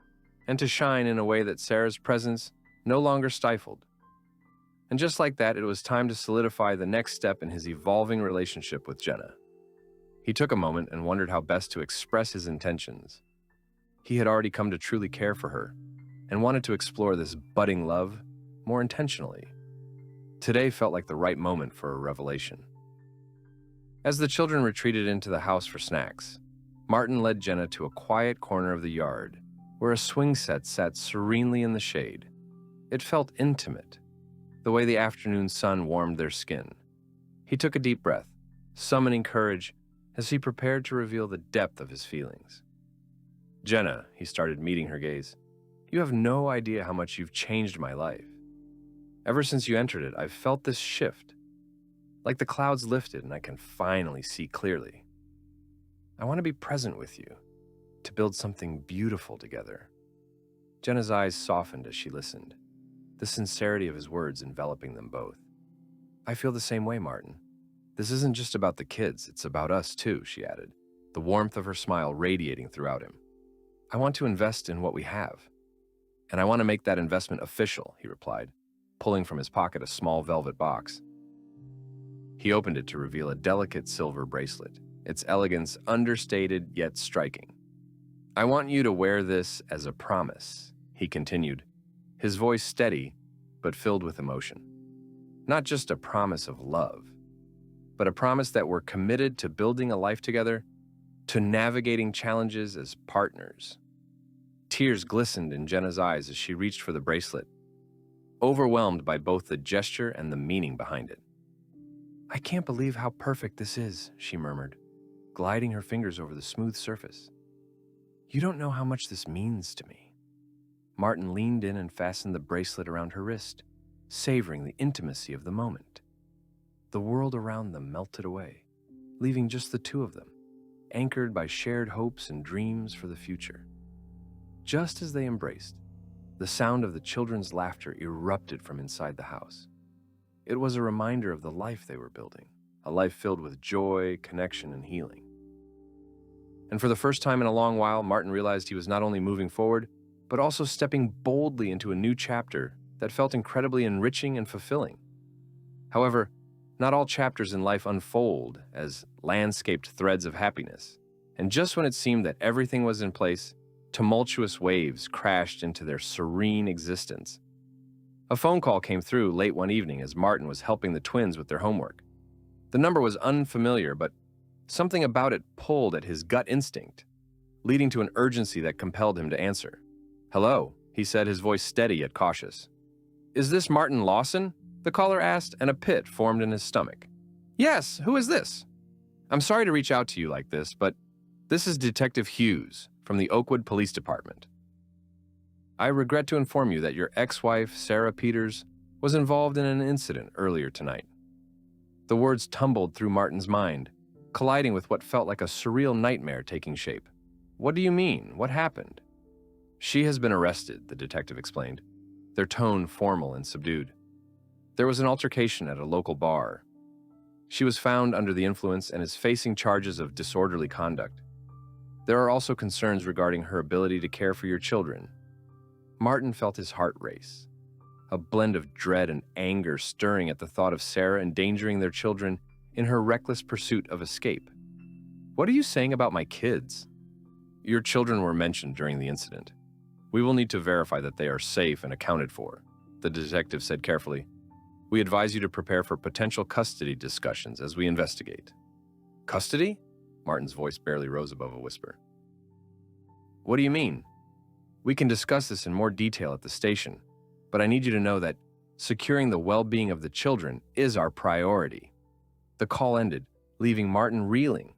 Speaker 1: and to shine in a way that Sarah's presence no longer stifled. And just like that, it was time to solidify the next step in his evolving relationship with Jenna. He took a moment and wondered how best to express his intentions. He had already come to truly care for her and wanted to explore this budding love more intentionally. Today felt like the right moment for a revelation. As the children retreated into the house for snacks, Martin led Jenna to a quiet corner of the yard where a swing set sat serenely in the shade. It felt intimate, the way the afternoon sun warmed their skin. He took a deep breath, summoning courage as he prepared to reveal the depth of his feelings. "Jenna," he started, meeting her gaze, "you have no idea how much you've changed my life. Ever since you entered it, I've felt this shift. Like the clouds lifted and I can finally see clearly. I want to be present with you, to build something beautiful together." Jenna's eyes softened as she listened, the sincerity of his words enveloping them both. "I feel the same way, Martin. This isn't just about the kids, it's about us too," she added, the warmth of her smile radiating throughout him. "I want to invest in what we have. And I want to make that investment official," he replied, pulling from his pocket a small velvet box. He opened it to reveal a delicate silver bracelet, its elegance understated yet striking. "I want you to wear this as a promise," he continued, his voice steady but filled with emotion. "Not just a promise of love, but a promise that we're committed to building a life together, to navigating challenges as partners." Tears glistened in Jenna's eyes as she reached for the bracelet, overwhelmed by both the gesture and the meaning behind it. "I can't believe how perfect this is," she murmured, gliding her fingers over the smooth surface. "You don't know how much this means to me." Martin leaned in and fastened the bracelet around her wrist, savoring the intimacy of the moment. The world around them melted away, leaving just the two of them, anchored by shared hopes and dreams for the future. Just as they embraced, the sound of the children's laughter erupted from inside the house. It was a reminder of the life they were building, a life filled with joy, connection, and healing. And for the first time in a long while, Martin realized he was not only moving forward, but also stepping boldly into a new chapter that felt incredibly enriching and fulfilling. However, not all chapters in life unfold as landscaped threads of happiness, and just when it seemed that everything was in place, tumultuous waves crashed into their serene existence. A phone call came through late one evening as Martin was helping the twins with their homework. The number was unfamiliar, but something about it pulled at his gut instinct, leading to an urgency that compelled him to answer. "Hello," he said, his voice steady yet cautious. "Is this Martin Lawson?" the caller asked, and a pit formed in his stomach. "Yes, who is this?" "I'm sorry to reach out to you like this, but this is Detective Hughes from the Oakwood Police Department. I regret to inform you that your ex-wife, Sarah Peters, was involved in an incident earlier tonight." The words tumbled through Martin's mind, colliding with what felt like a surreal nightmare taking shape. "What do you mean? What happened?" "She has been arrested," the detective explained, their tone formal and subdued. "There was an altercation at a local bar. She was found under the influence and is facing charges of disorderly conduct. There are also concerns regarding her ability to care for your children." Martin felt his heart race, a blend of dread and anger stirring at the thought of Sarah endangering their children in her reckless pursuit of escape. "What are you saying about my kids?" "Your children were mentioned during the incident. We will need to verify that they are safe and accounted for," the detective said carefully. "We advise you to prepare for potential custody discussions as we investigate." "Custody?" Martin's voice barely rose above a whisper. "What do you mean?" "We can discuss this in more detail at the station, but I need you to know that securing the well-being of the children is our priority." The call ended, leaving Martin reeling.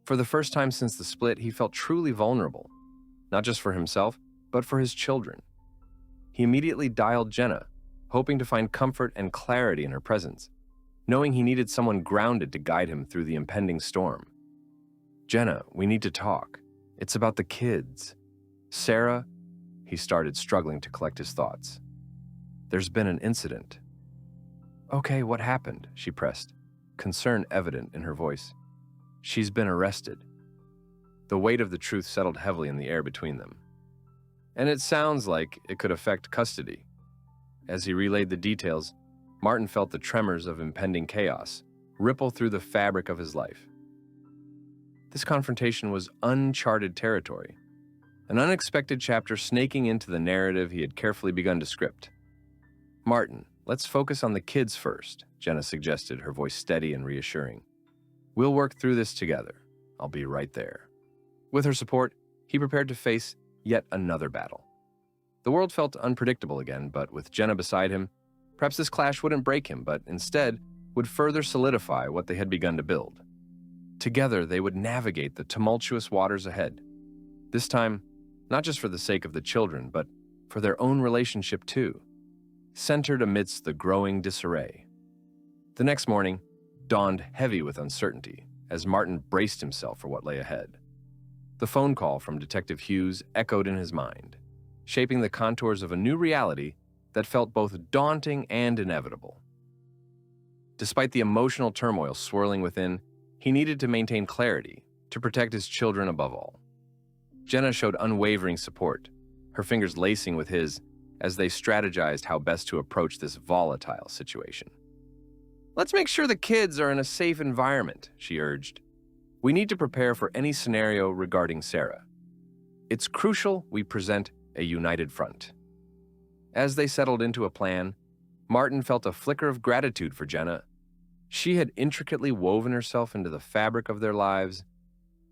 Speaker 1: For the first time since the split, he felt truly vulnerable, not just for himself, but for his children. He immediately dialed Jenna, hoping to find comfort and clarity in her presence, knowing he needed someone grounded to guide him through the impending storm. "Jenna, we need to talk. It's about the kids." "Sarah," he started, struggling to collect his thoughts. "There's been an incident." "Okay, what happened?" she pressed, concern evident in her voice. "She's been arrested." The weight of the truth settled heavily in the air between them. "And it sounds like it could affect custody." As he relayed the details, Martin felt the tremors of impending chaos ripple through the fabric of his life. This confrontation was uncharted territory, an unexpected chapter snaking into the narrative he had carefully begun to script. "Martin, let's focus on the kids first," Jenna suggested, her voice steady and reassuring. "We'll work through this together. I'll be right there." With her support, he prepared to face yet another battle. The world felt unpredictable again, but with Jenna beside him, perhaps this clash wouldn't break him, but instead would further solidify what they had begun to build. Together, they would navigate the tumultuous waters ahead. This time, not just for the sake of the children, but for their own relationship too, centered amidst the growing disarray. The next morning dawned heavy with uncertainty as Martin braced himself for what lay ahead. The phone call from Detective Hughes echoed in his mind, shaping the contours of a new reality that felt both daunting and inevitable. Despite the emotional turmoil swirling within, he needed to maintain clarity to protect his children above all. Jenna showed unwavering support, her fingers lacing with his as they strategized how best to approach this volatile situation. "Let's make sure the kids are in a safe environment," she urged. "We need to prepare for any scenario regarding Sarah. It's crucial we present a united front." As they settled into a plan, Martin felt a flicker of gratitude for Jenna. She had intricately woven herself into the fabric of their lives,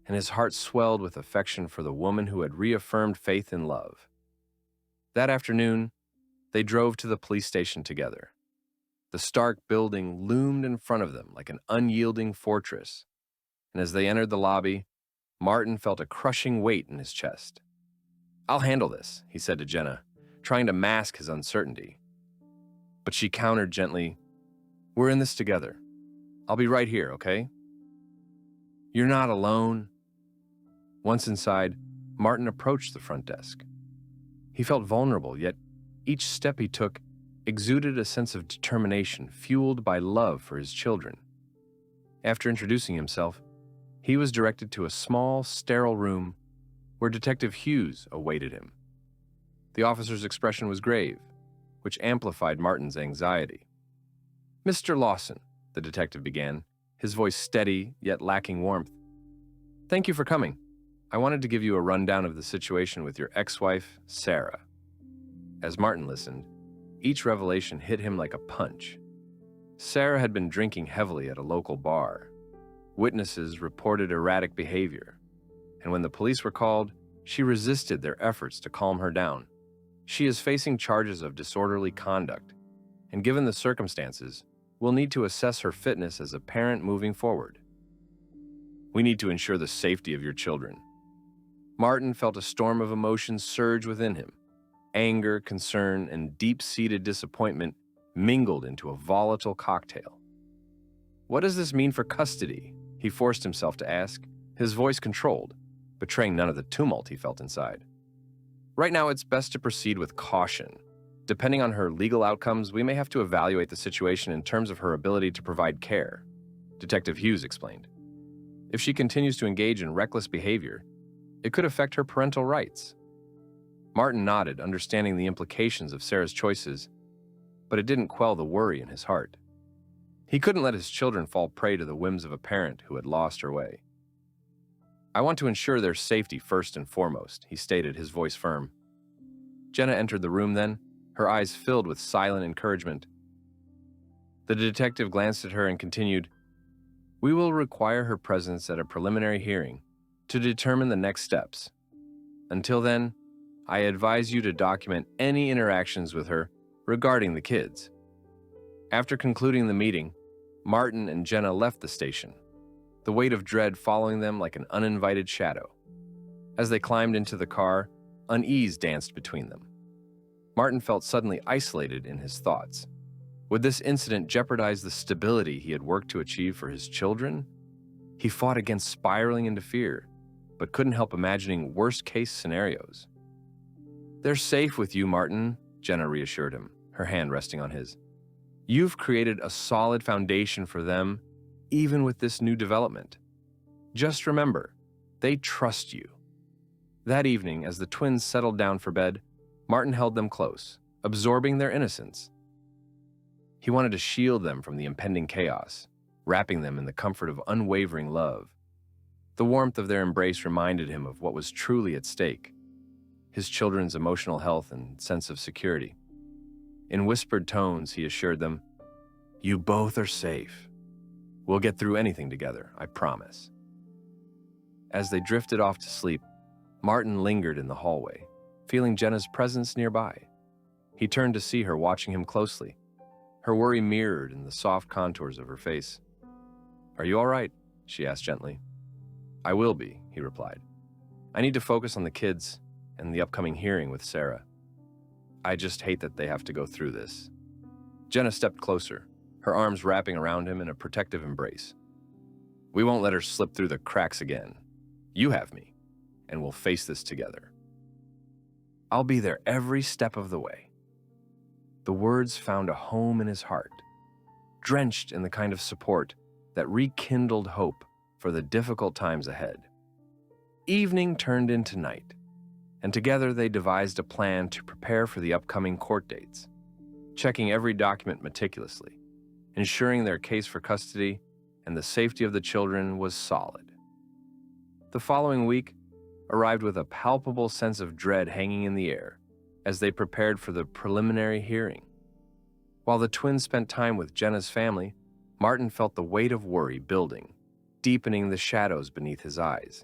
Speaker 1: and his heart swelled with affection for the woman who had reaffirmed faith in love. That afternoon, they drove to the police station together. The stark building loomed in front of them like an unyielding fortress, and as they entered the lobby, Martin felt a crushing weight in his chest. "I'll handle this," he said to Jenna, trying to mask his uncertainty. But she countered gently, "We're in this together. I'll be right here, okay?" "You're not alone." Once inside, Martin approached the front desk. He felt vulnerable, yet each step he took exuded a sense of determination fueled by love for his children. After introducing himself, he was directed to a small, sterile room where Detective Hughes awaited him. The officer's expression was grave, which amplified Martin's anxiety. "Mr. Lawson," the detective began, his voice steady yet lacking warmth. "Thank you for coming. I wanted to give you a rundown of the situation with your ex-wife, Sarah." As Martin listened, each revelation hit him like a punch. Sarah had been drinking heavily at a local bar. Witnesses reported erratic behavior, and when the police were called, she resisted their efforts to calm her down. She is facing charges of disorderly conduct, and given the circumstances, will need to assess her fitness as a parent moving forward. "We need to ensure the safety of your children." Martin felt a storm of emotions surge within him. Anger, concern, and deep-seated disappointment mingled into a volatile cocktail. "What does this mean for custody?" he forced himself to ask, his voice controlled, betraying none of the tumult he felt inside. "Right now, it's best to proceed with caution. Depending on her legal outcomes, we may have to evaluate the situation in terms of her ability to provide care," Detective Hughes explained. "If she continues to engage in reckless behavior, it could affect her parental rights." Martin nodded, understanding the implications of Sarah's choices, but it didn't quell the worry in his heart. He couldn't let his children fall prey to the whims of a parent who had lost her way. "I want to ensure their safety first and foremost," he stated, his voice firm. Jenna entered the room then, her eyes filled with silent encouragement. The detective glanced at her and continued, "We will require her presence at a preliminary hearing to determine the next steps. Until then, I advise you to document any interactions with her regarding the kids." After concluding the meeting, Martin and Jenna left the station, the weight of dread following them like an uninvited shadow. As they climbed into the car, unease danced between them. Martin felt suddenly isolated in his thoughts. Would this incident jeopardize the stability he had worked to achieve for his children? He fought against spiraling into fear, but couldn't help imagining worst-case scenarios. "They're safe with you, Martin," Jenna reassured him, her hand resting on his. "You've created a solid foundation for them, even with this new development. Just remember, they trust you." That evening, as the twins settled down for bed, Martin held them close, absorbing their innocence. He wanted to shield them from the impending chaos, wrapping them in the comfort of unwavering love. The warmth of their embrace reminded him of what was truly at stake: his children's emotional health and sense of security. In whispered tones, he assured them, "You both are safe. We'll get through anything together, I promise." As they drifted off to sleep, Martin lingered in the hallway, feeling Jenna's presence nearby. He turned to see her watching him closely, her worry mirrored in the soft contours of her face. "Are you all right?" she asked gently. "I will be," he replied. "I need to focus on the kids and the upcoming hearing with Sarah. I just hate that they have to go through this." Jenna stepped closer, her arms wrapping around him in a protective embrace. "We won't let her slip through the cracks again. You have me, and we'll face this together. I'll be there every step of the way." the words found a home in his heart, drenched in the kind of support that rekindled hope for the difficult times ahead. Evening turned into night, and together they devised a plan to prepare for the upcoming court dates, checking every document meticulously, ensuring their case for custody and the safety of the children was solid. The following week arrived with a palpable sense of dread hanging in the air as they prepared for the preliminary hearing. While the twins spent time with Jenna's family, Martin felt the weight of worry building, deepening the shadows beneath his eyes.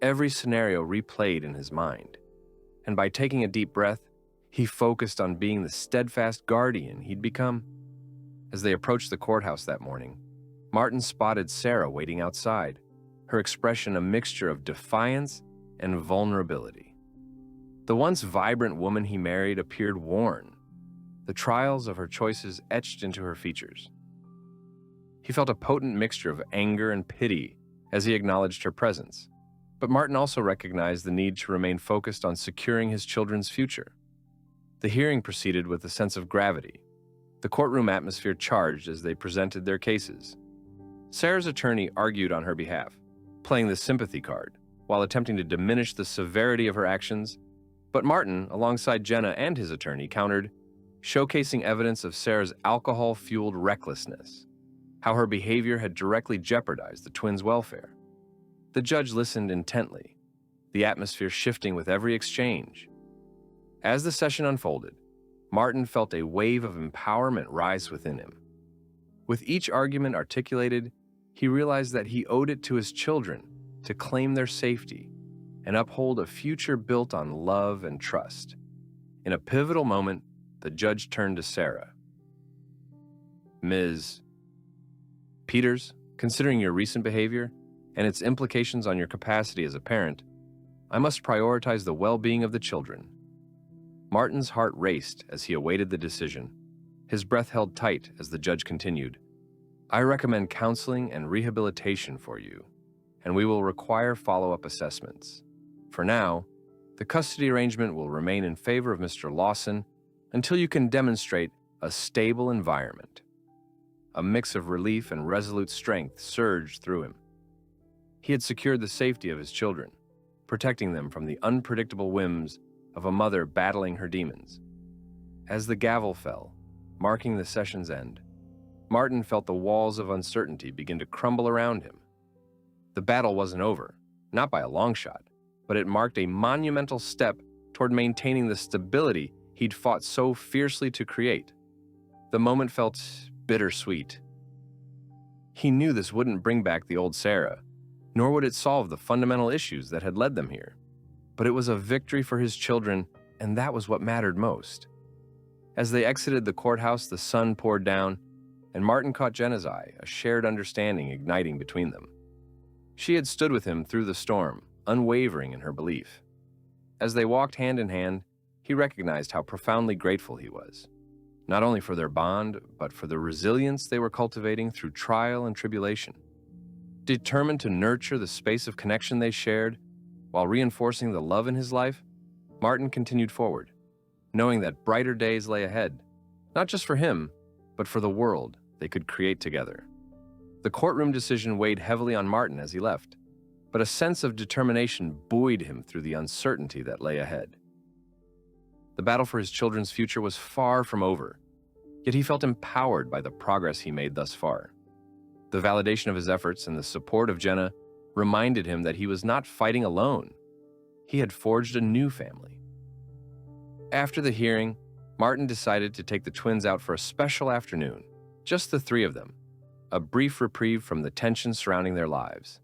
Speaker 1: Every scenario replayed in his mind, and by taking a deep breath, he focused on being the steadfast guardian he'd become. As they approached the courthouse that morning, Martin spotted Sarah waiting outside, her expression a mixture of defiance and vulnerability. The once vibrant woman he married appeared worn, the trials of her choices etched into her features. He felt a potent mixture of anger and pity as he acknowledged her presence, but Martin also recognized the need to remain focused on securing his children's future. The hearing proceeded with a sense of gravity, the courtroom atmosphere charged as they presented their cases. Sarah's attorney argued on her behalf, playing the sympathy card while attempting to diminish the severity of her actions, but Martin, alongside Jenna and his attorney, countered, showcasing evidence of Sarah's alcohol-fueled recklessness, how her behavior had directly jeopardized the twins' welfare. The judge listened intently, the atmosphere shifting with every exchange. As the session unfolded, Martin felt a wave of empowerment rise within him. With each argument articulated, he realized that he owed it to his children to claim their safety and uphold a future built on love and trust. In a pivotal moment, the judge turned to Sarah. Ms. Peters, considering your recent behavior and its implications on your capacity as a parent, I must prioritize the well-being of the children. Martin's heart raced as he awaited the decision, his breath held tight as the judge continued. I recommend counseling and rehabilitation for you, and we will require follow-up assessments. For now, the custody arrangement will remain in favor of Mr. Lawson until you can demonstrate a stable environment. A mix of relief and resolute strength surged through him. He had secured the safety of his children, protecting them from the unpredictable whims of a mother battling her demons. As the gavel fell, marking the session's end, Martin felt the walls of uncertainty begin to crumble around him. The battle wasn't over, not by a long shot, but it marked a monumental step toward maintaining the stability he'd fought so fiercely to create. The moment felt bittersweet. He knew this wouldn't bring back the old Sarah, nor would it solve the fundamental issues that had led them here. But it was a victory for his children, and that was what mattered most. As they exited the courthouse, the sun poured down, and Martin caught Jenna's eye, a shared understanding igniting between them. She had stood with him through the storm, unwavering in her belief. As they walked hand in hand, he recognized how profoundly grateful he was, not only for their bond, but for the resilience they were cultivating through trial and tribulation. Determined to nurture the space of connection they shared, while reinforcing the love in his life, Martin continued forward, knowing that brighter days lay ahead, not just for him, but for the world they could create together. The courtroom decision weighed heavily on Martin as he left, but a sense of determination buoyed him through the uncertainty that lay ahead. The battle for his children's future was far from over, yet he felt empowered by the progress he made thus far. The validation of his efforts and the support of Jenna reminded him that he was not fighting alone. He had forged a new family. After the hearing, Martin decided to take the twins out for a special afternoon, just the three of them, a brief reprieve from the tension surrounding their lives.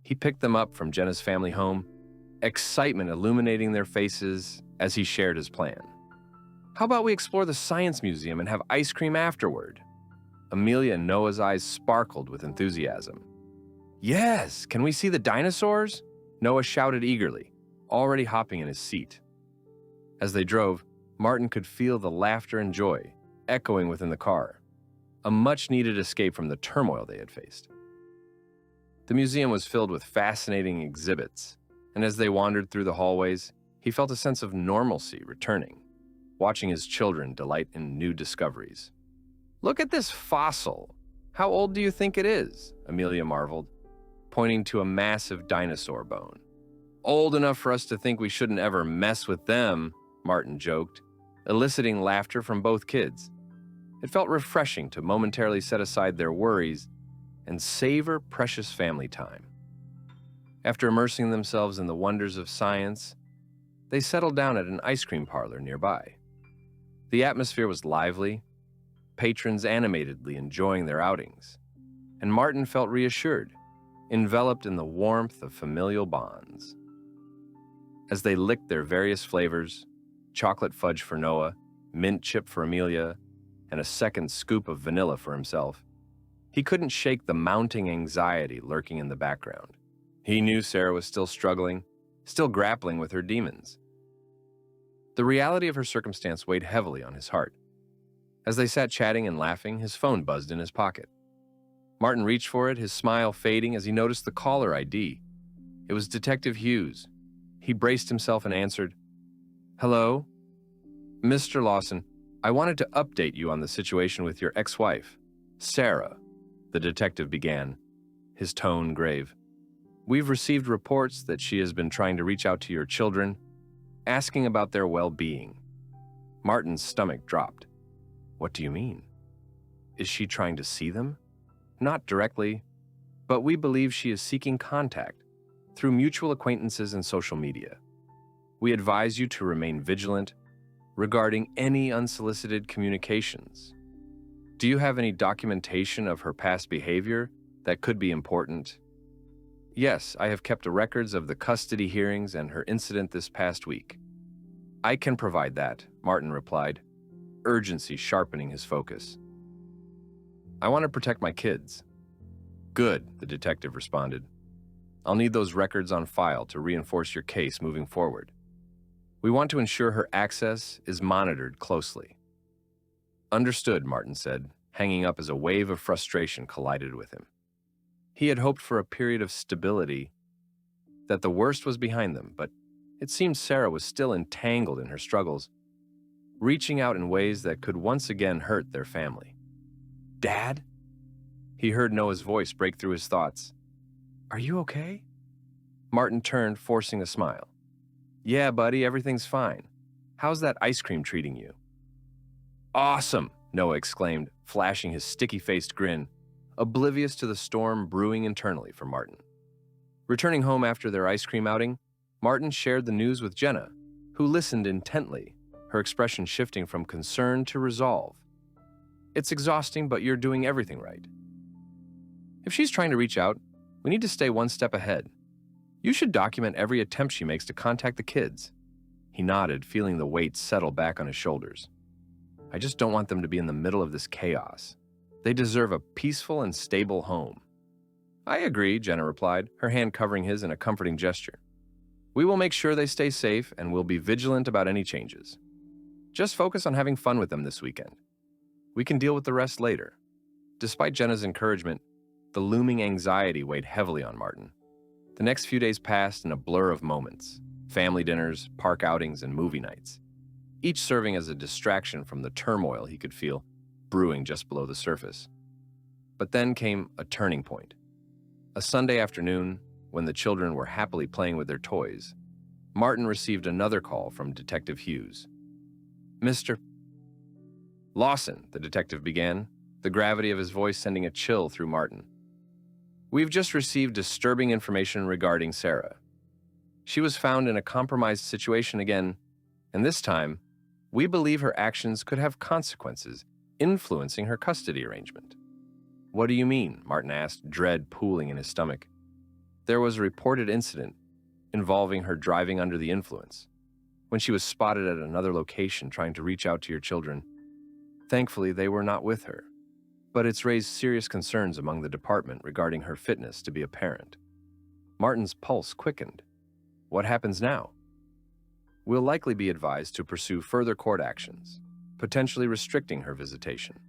Speaker 1: He picked them up from Jenna's family home, excitement illuminating their faces as he shared his plan. How about we explore the Science Museum and have ice cream afterward? Amelia and Noah's eyes sparkled with enthusiasm. Yes, can we see the dinosaurs? Noah shouted eagerly, already hopping in his seat. As they drove, Martin could feel the laughter and joy echoing within the car, a much-needed escape from the turmoil they had faced. The museum was filled with fascinating exhibits, and as they wandered through the hallways, he felt a sense of normalcy returning. watching his children delight in new discoveries. "Look at this fossil. How old do you think it is?" Amelia marveled, pointing to a massive dinosaur bone. "Old enough for us to think we shouldn't ever mess with them," Martin joked, eliciting laughter from both kids. It felt refreshing to momentarily set aside their worries and savor precious family time. After immersing themselves in the wonders of science, they settled down at an ice cream parlor nearby. The atmosphere was lively, patrons animatedly enjoying their outings, and Martin felt reassured, enveloped in the warmth of familial bonds. As they licked their various flavors, chocolate fudge for Noah, mint chip for Amelia, and a second scoop of vanilla for himself, he couldn't shake the mounting anxiety lurking in the background. He knew Sarah was still struggling, still grappling with her demons. The reality of her circumstance weighed heavily on his heart. As they sat chatting and laughing, his phone buzzed in his pocket. Martin reached for it, his smile fading as he noticed the caller ID. It was Detective Hughes. He braced himself and answered, "Hello? Mr. Lawson, I wanted to update you on the situation with your ex-wife, Sarah," the detective began, his tone grave. "We've received reports that she has been trying to reach out to your children, asking about their well-being." Martin's stomach dropped. "What do you mean? Is she trying to see them?" "Not directly, but we believe she is seeking contact through mutual acquaintances and social media. We advise you to remain vigilant regarding any unsolicited communications. Do you have any documentation of her past behavior that could be important?" "Yes, I have kept records of the custody hearings and her incident this past week." "I can provide that," Martin replied, urgency sharpening his focus. "I want to protect my kids." "Good," the detective responded. "I'll need those records on file to reinforce your case moving forward. We want to ensure her access is monitored closely." "Understood," Martin said, hanging up as a wave of frustration collided with him. He had hoped for a period of stability, that the worst was behind them, but it seemed Sarah was still entangled in her struggles, reaching out in ways that could once again hurt their family. "Dad?" He heard Noah's voice break through his thoughts. "Are you okay?" Martin turned, forcing a smile. "Yeah, buddy, everything's fine. How's that ice cream treating you?" "Awesome!" Noah exclaimed, flashing his sticky-faced grin, oblivious to the storm brewing internally for Martin. Returning home after their ice cream outing, Martin shared the news with Jenna, who listened intently, her expression shifting from concern to resolve. "It's exhausting, but you're doing everything right. If she's trying to reach out, we need to stay one step ahead. You should document every attempt she makes to contact the kids." He nodded, feeling the weight settle back on his shoulders. "I just don't want them to be in the middle of this chaos. They deserve a peaceful and stable home." "I agree," Jenna replied, her hand covering his in a comforting gesture. "We will make sure they stay safe and we'll be vigilant about any changes. Just focus on having fun with them this weekend. We can deal with the rest later." Despite Jenna's encouragement, the looming anxiety weighed heavily on Martin. The next few days passed in a blur of moments: family dinners, park outings, and movie nights, each serving as a distraction from the turmoil he could feel brewing just below the surface. But then came a turning point. A Sunday afternoon, when the children were happily playing with their toys, Martin received another call from Detective Hughes. "Mr. Lawson," the detective began, the gravity of his voice sending a chill through Martin. "We've just received disturbing information regarding Sarah. She was found in a compromised situation again, and this time, we believe her actions could have consequences influencing her custody arrangement." "What do you mean?" Martin asked, dread pooling in his stomach. "There was a reported incident involving her driving under the influence, when she was spotted at another location trying to reach out to your children. Thankfully, they were not with her, but it's raised serious concerns among the department regarding her fitness to be a parent." Martin's pulse quickened. "What happens now?" "We'll likely be advised to pursue further court actions, potentially restricting her visitation.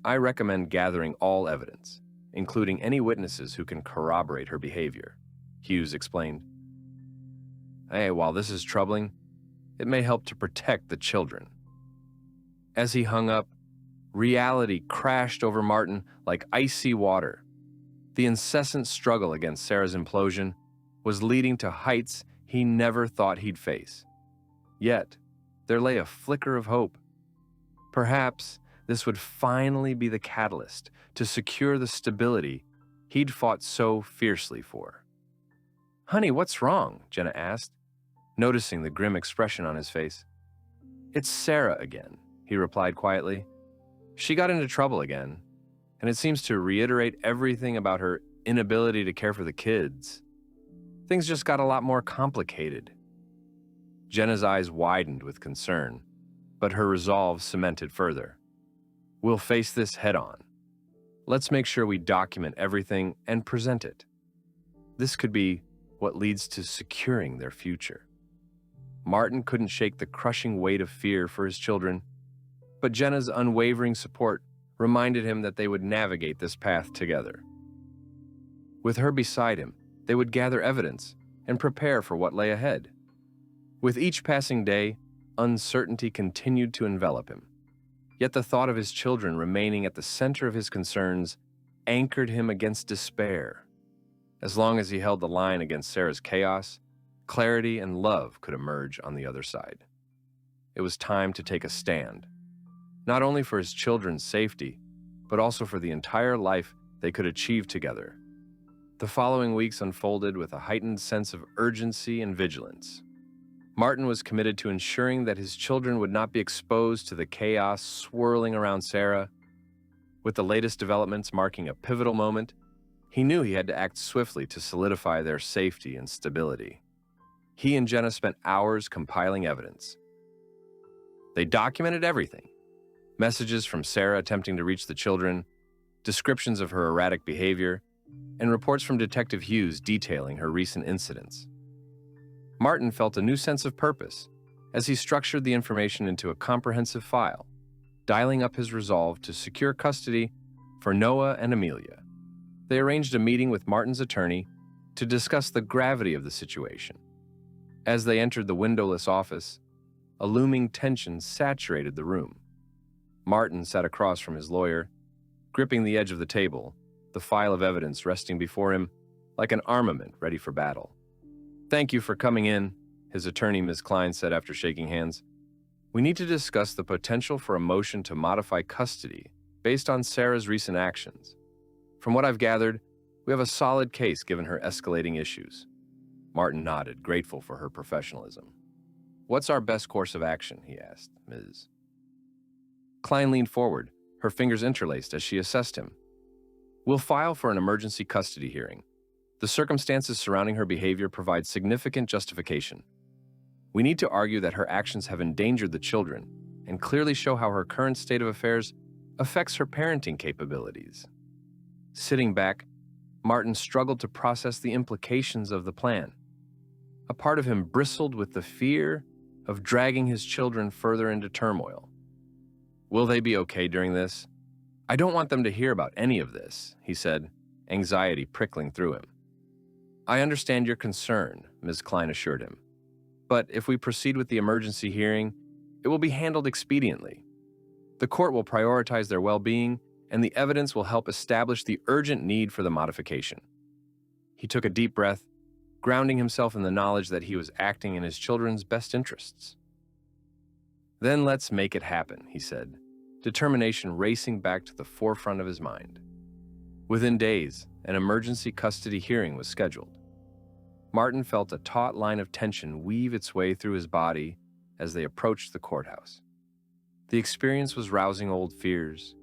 Speaker 1: I recommend gathering all evidence, including any witnesses who can corroborate her behavior," Hughes explained. "Hey, while this is troubling, it may help to protect the children," As he hung up, reality crashed over Martin like icy water. The incessant struggle against Sarah's implosion was leading to heights he never thought he'd face. Yet, there lay a flicker of hope. Perhaps this would finally be the catalyst to secure the stability he'd fought so fiercely for. "Honey, what's wrong?" Jenna asked, noticing the grim expression on his face. "It's Sarah again," he replied quietly. "She got into trouble again, and it seems to reiterate everything about her inability to care for the kids. Things just got a lot more complicated." Jenna's eyes widened with concern, but her resolve cemented further. "We'll face this head on. Let's make sure we document everything and present it. This could be what leads to securing their future." Martin couldn't shake the crushing weight of fear for his children, but Jenna's unwavering support reminded him that they would navigate this path together. With her beside him, they would gather evidence and prepare for what lay ahead. With each passing day, uncertainty continued to envelop him. Yet the thought of his children remaining at the center of his concerns anchored him against despair. As long as he held the line against Sarah's chaos, clarity and love could emerge on the other side. It was time to take a stand, not only for his children's safety, but also for the entire life they could achieve together. The following weeks unfolded with a heightened sense of urgency and vigilance. Martin was committed to ensuring that his children would not be exposed to the chaos swirling around Sarah. With the latest developments marking a pivotal moment, he knew he had to act swiftly to solidify their safety and stability. He and Jenna spent hours compiling evidence. They documented everything: messages from Sarah attempting to reach the children, descriptions of her erratic behavior, and reports from Detective Hughes detailing her recent incidents. Martin felt a new sense of purpose as he structured the information into a comprehensive file, dialing up his resolve to secure custody for Noah and Amelia. They arranged a meeting with Martin's attorney to discuss the gravity of the situation. As they entered the windowless office, a looming tension saturated the room. Martin sat across from his lawyer, gripping the edge of the table, the file of evidence resting before him like an armament ready for battle. "Thank you for coming in," his attorney, Ms. Klein, said after shaking hands. "We need to discuss the potential for a motion to modify custody based on Sarah's recent actions. From what I've gathered, we have a solid case given her escalating issues." Martin nodded, grateful for her professionalism. "What's our best course of action?" he asked Ms. Klein leaned forward, her fingers interlaced as she assessed him. "We'll file for an emergency custody hearing. The circumstances surrounding her behavior provide significant justification. We need to argue that her actions have endangered the children and clearly show how her current state of affairs affects her parenting capabilities." Sitting back, Martin struggled to process the implications of the plan. A part of him bristled with the fear of dragging his children further into turmoil. "Will they be okay during this? I don't want them to hear about any of this," he said, anxiety prickling through him. "I understand your concern," Ms. Klein assured him. "But if we proceed with the emergency hearing, it will be handled expediently. The court will prioritize their well-being, and the evidence will help establish the urgent need for the modification." He took a deep breath, grounding himself in the knowledge that he was acting in his children's best interests. "Then let's make it happen," he said, determination racing back to the forefront of his mind. Within days, an emergency custody hearing was scheduled. Martin felt a taut line of tension weave its way through his body as they approached the courthouse. The experience was rousing old fears,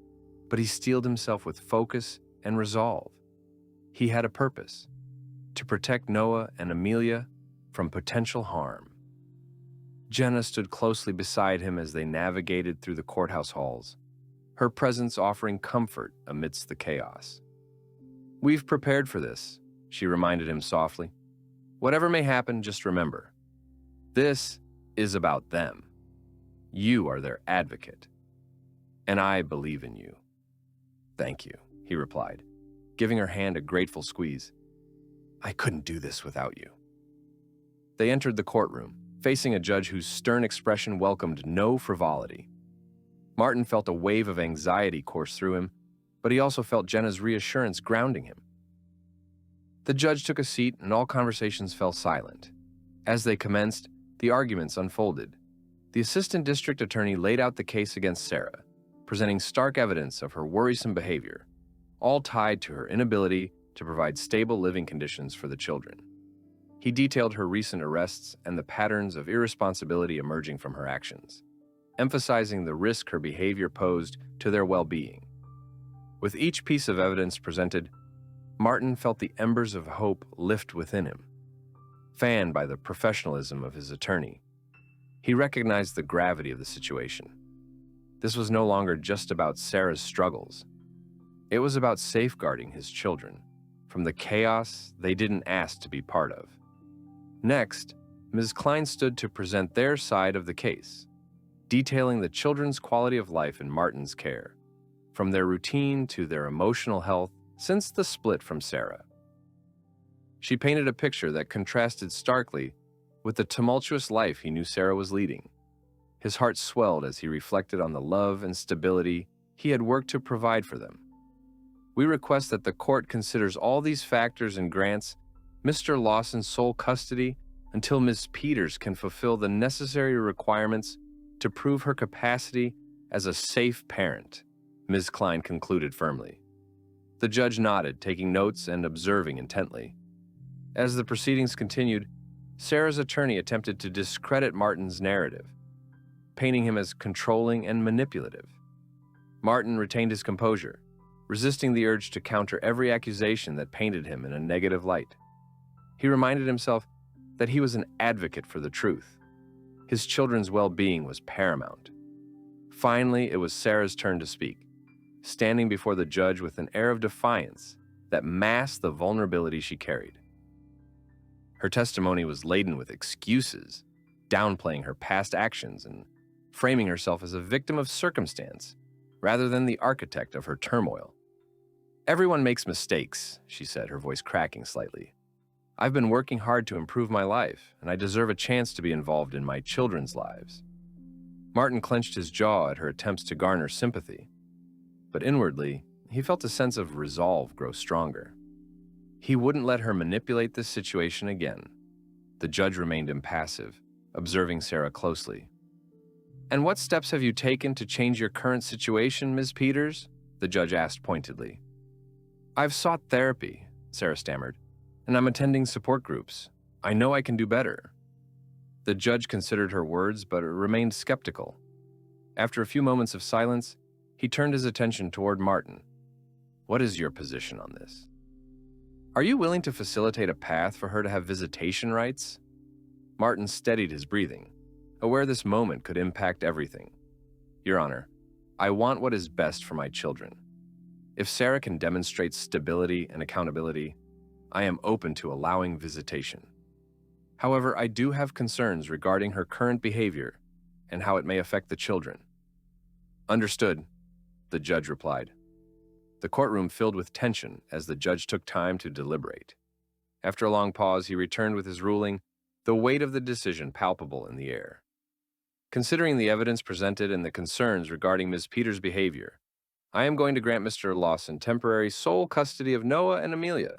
Speaker 1: but he steeled himself with focus and resolve. He had a purpose: to protect Noah and Amelia from potential harm. Jenna stood closely beside him as they navigated through the courthouse halls, her presence offering comfort amidst the chaos. "We've prepared for this," she reminded him softly. "Whatever may happen, just remember, this is about them. You are their advocate, and I believe in you." "Thank you," he replied, giving her hand a grateful squeeze. "I couldn't do this without you." They entered the courtroom, facing a judge whose stern expression welcomed no frivolity. Martin felt a wave of anxiety course through him, but he also felt Jenna's reassurance grounding him. The judge took a seat and all conversations fell silent. As they commenced, the arguments unfolded. The assistant district attorney laid out the case against Sarah, presenting stark evidence of her worrisome behavior, all tied to her inability to provide stable living conditions for the children. He detailed her recent arrests and the patterns of irresponsibility emerging from her actions, emphasizing the risk her behavior posed to their well-being. With each piece of evidence presented, Martin felt the embers of hope lift within him. Fanned by the professionalism of his attorney, he recognized the gravity of the situation. This was no longer just about Sarah's struggles. It was about safeguarding his children from the chaos they didn't ask to be part of. Next, Ms. Klein stood to present their side of the case, detailing the children's quality of life in Martin's care, from their routine to their emotional health since the split from Sarah. She painted a picture that contrasted starkly with the tumultuous life he knew Sarah was leading. His heart swelled as he reflected on the love and stability he had worked to provide for them. We request that the court considers all these factors and grants Mr. Lawson's sole custody until Ms. Peters can fulfill the necessary requirements to prove her capacity as a safe parent, Ms. Klein concluded firmly. The judge nodded, taking notes and observing intently. As the proceedings continued, Sarah's attorney attempted to discredit Martin's narrative, painting him as controlling and manipulative. Martin retained his composure, resisting the urge to counter every accusation that painted him in a negative light. He reminded himself that he was an advocate for the truth. His children's well-being was paramount. Finally, it was Sarah's turn to speak, standing before the judge with an air of defiance that masked the vulnerability she carried. Her testimony was laden with excuses, downplaying her past actions and framing herself as a victim of circumstance rather than the architect of her turmoil. "Everyone makes mistakes," she said, her voice cracking slightly. "I've been working hard to improve my life, and I deserve a chance to be involved in my children's lives." Martin clenched his jaw at her attempts to garner sympathy, but inwardly, he felt a sense of resolve grow stronger. He wouldn't let her manipulate this situation again. The judge remained impassive, observing Sarah closely. "And what steps have you taken to change your current situation, Ms. Peters?" the judge asked pointedly. "I've sought therapy," Sarah stammered, "and I'm attending support groups. I know I can do better." The judge considered her words, but remained skeptical. After a few moments of silence, he turned his attention toward Martin. "What is your position on this? Are you willing to facilitate a path for her to have visitation rights?" Martin steadied his breathing, aware this moment could impact everything. "Your Honor, I want what is best for my children. If Sarah can demonstrate stability and accountability, I am open to allowing visitation. However, I do have concerns regarding her current behavior and how it may affect the children." "Understood," the judge replied. The courtroom filled with tension as the judge took time to deliberate. After a long pause, he returned with his ruling, the weight of the decision palpable in the air. "Considering the evidence presented and the concerns regarding Ms. Peters' behavior, I am going to grant Mr. Lawson temporary sole custody of Noah and Amelia.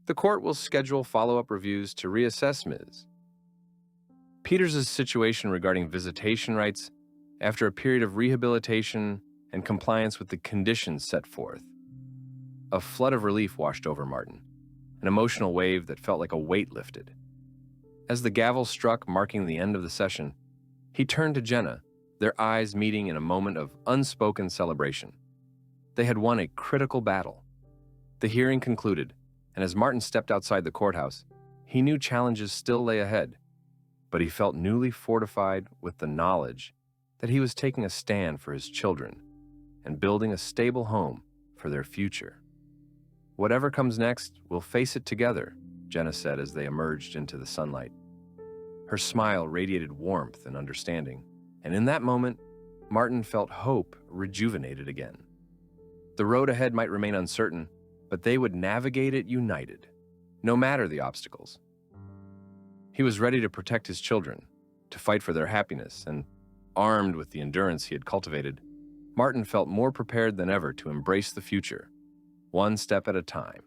Speaker 1: The court will schedule follow-up reviews to reassess Ms. Peters' situation regarding visitation rights after a period of rehabilitation and compliance with the conditions set forth." A flood of relief washed over Martin, an emotional wave that felt like a weight lifted. As the gavel struck, marking the end of the session, he turned to Jenna, their eyes meeting in a moment of unspoken celebration. They had won a critical battle. The hearing concluded, and as Martin stepped outside the courthouse, he knew challenges still lay ahead, but he felt newly fortified with the knowledge that he was taking a stand for his children and building a stable home for their future. "Whatever comes next, we'll face it together," Jenna said as they emerged into the sunlight. Her smile radiated warmth and understanding, and in that moment, Martin felt hope rejuvenated again. The road ahead might remain uncertain, but they would navigate it united, no matter the obstacles. He was ready to protect his children, to fight for their happiness, and armed with the endurance he had cultivated, Martin felt more prepared than ever to embrace the future, one step at a time.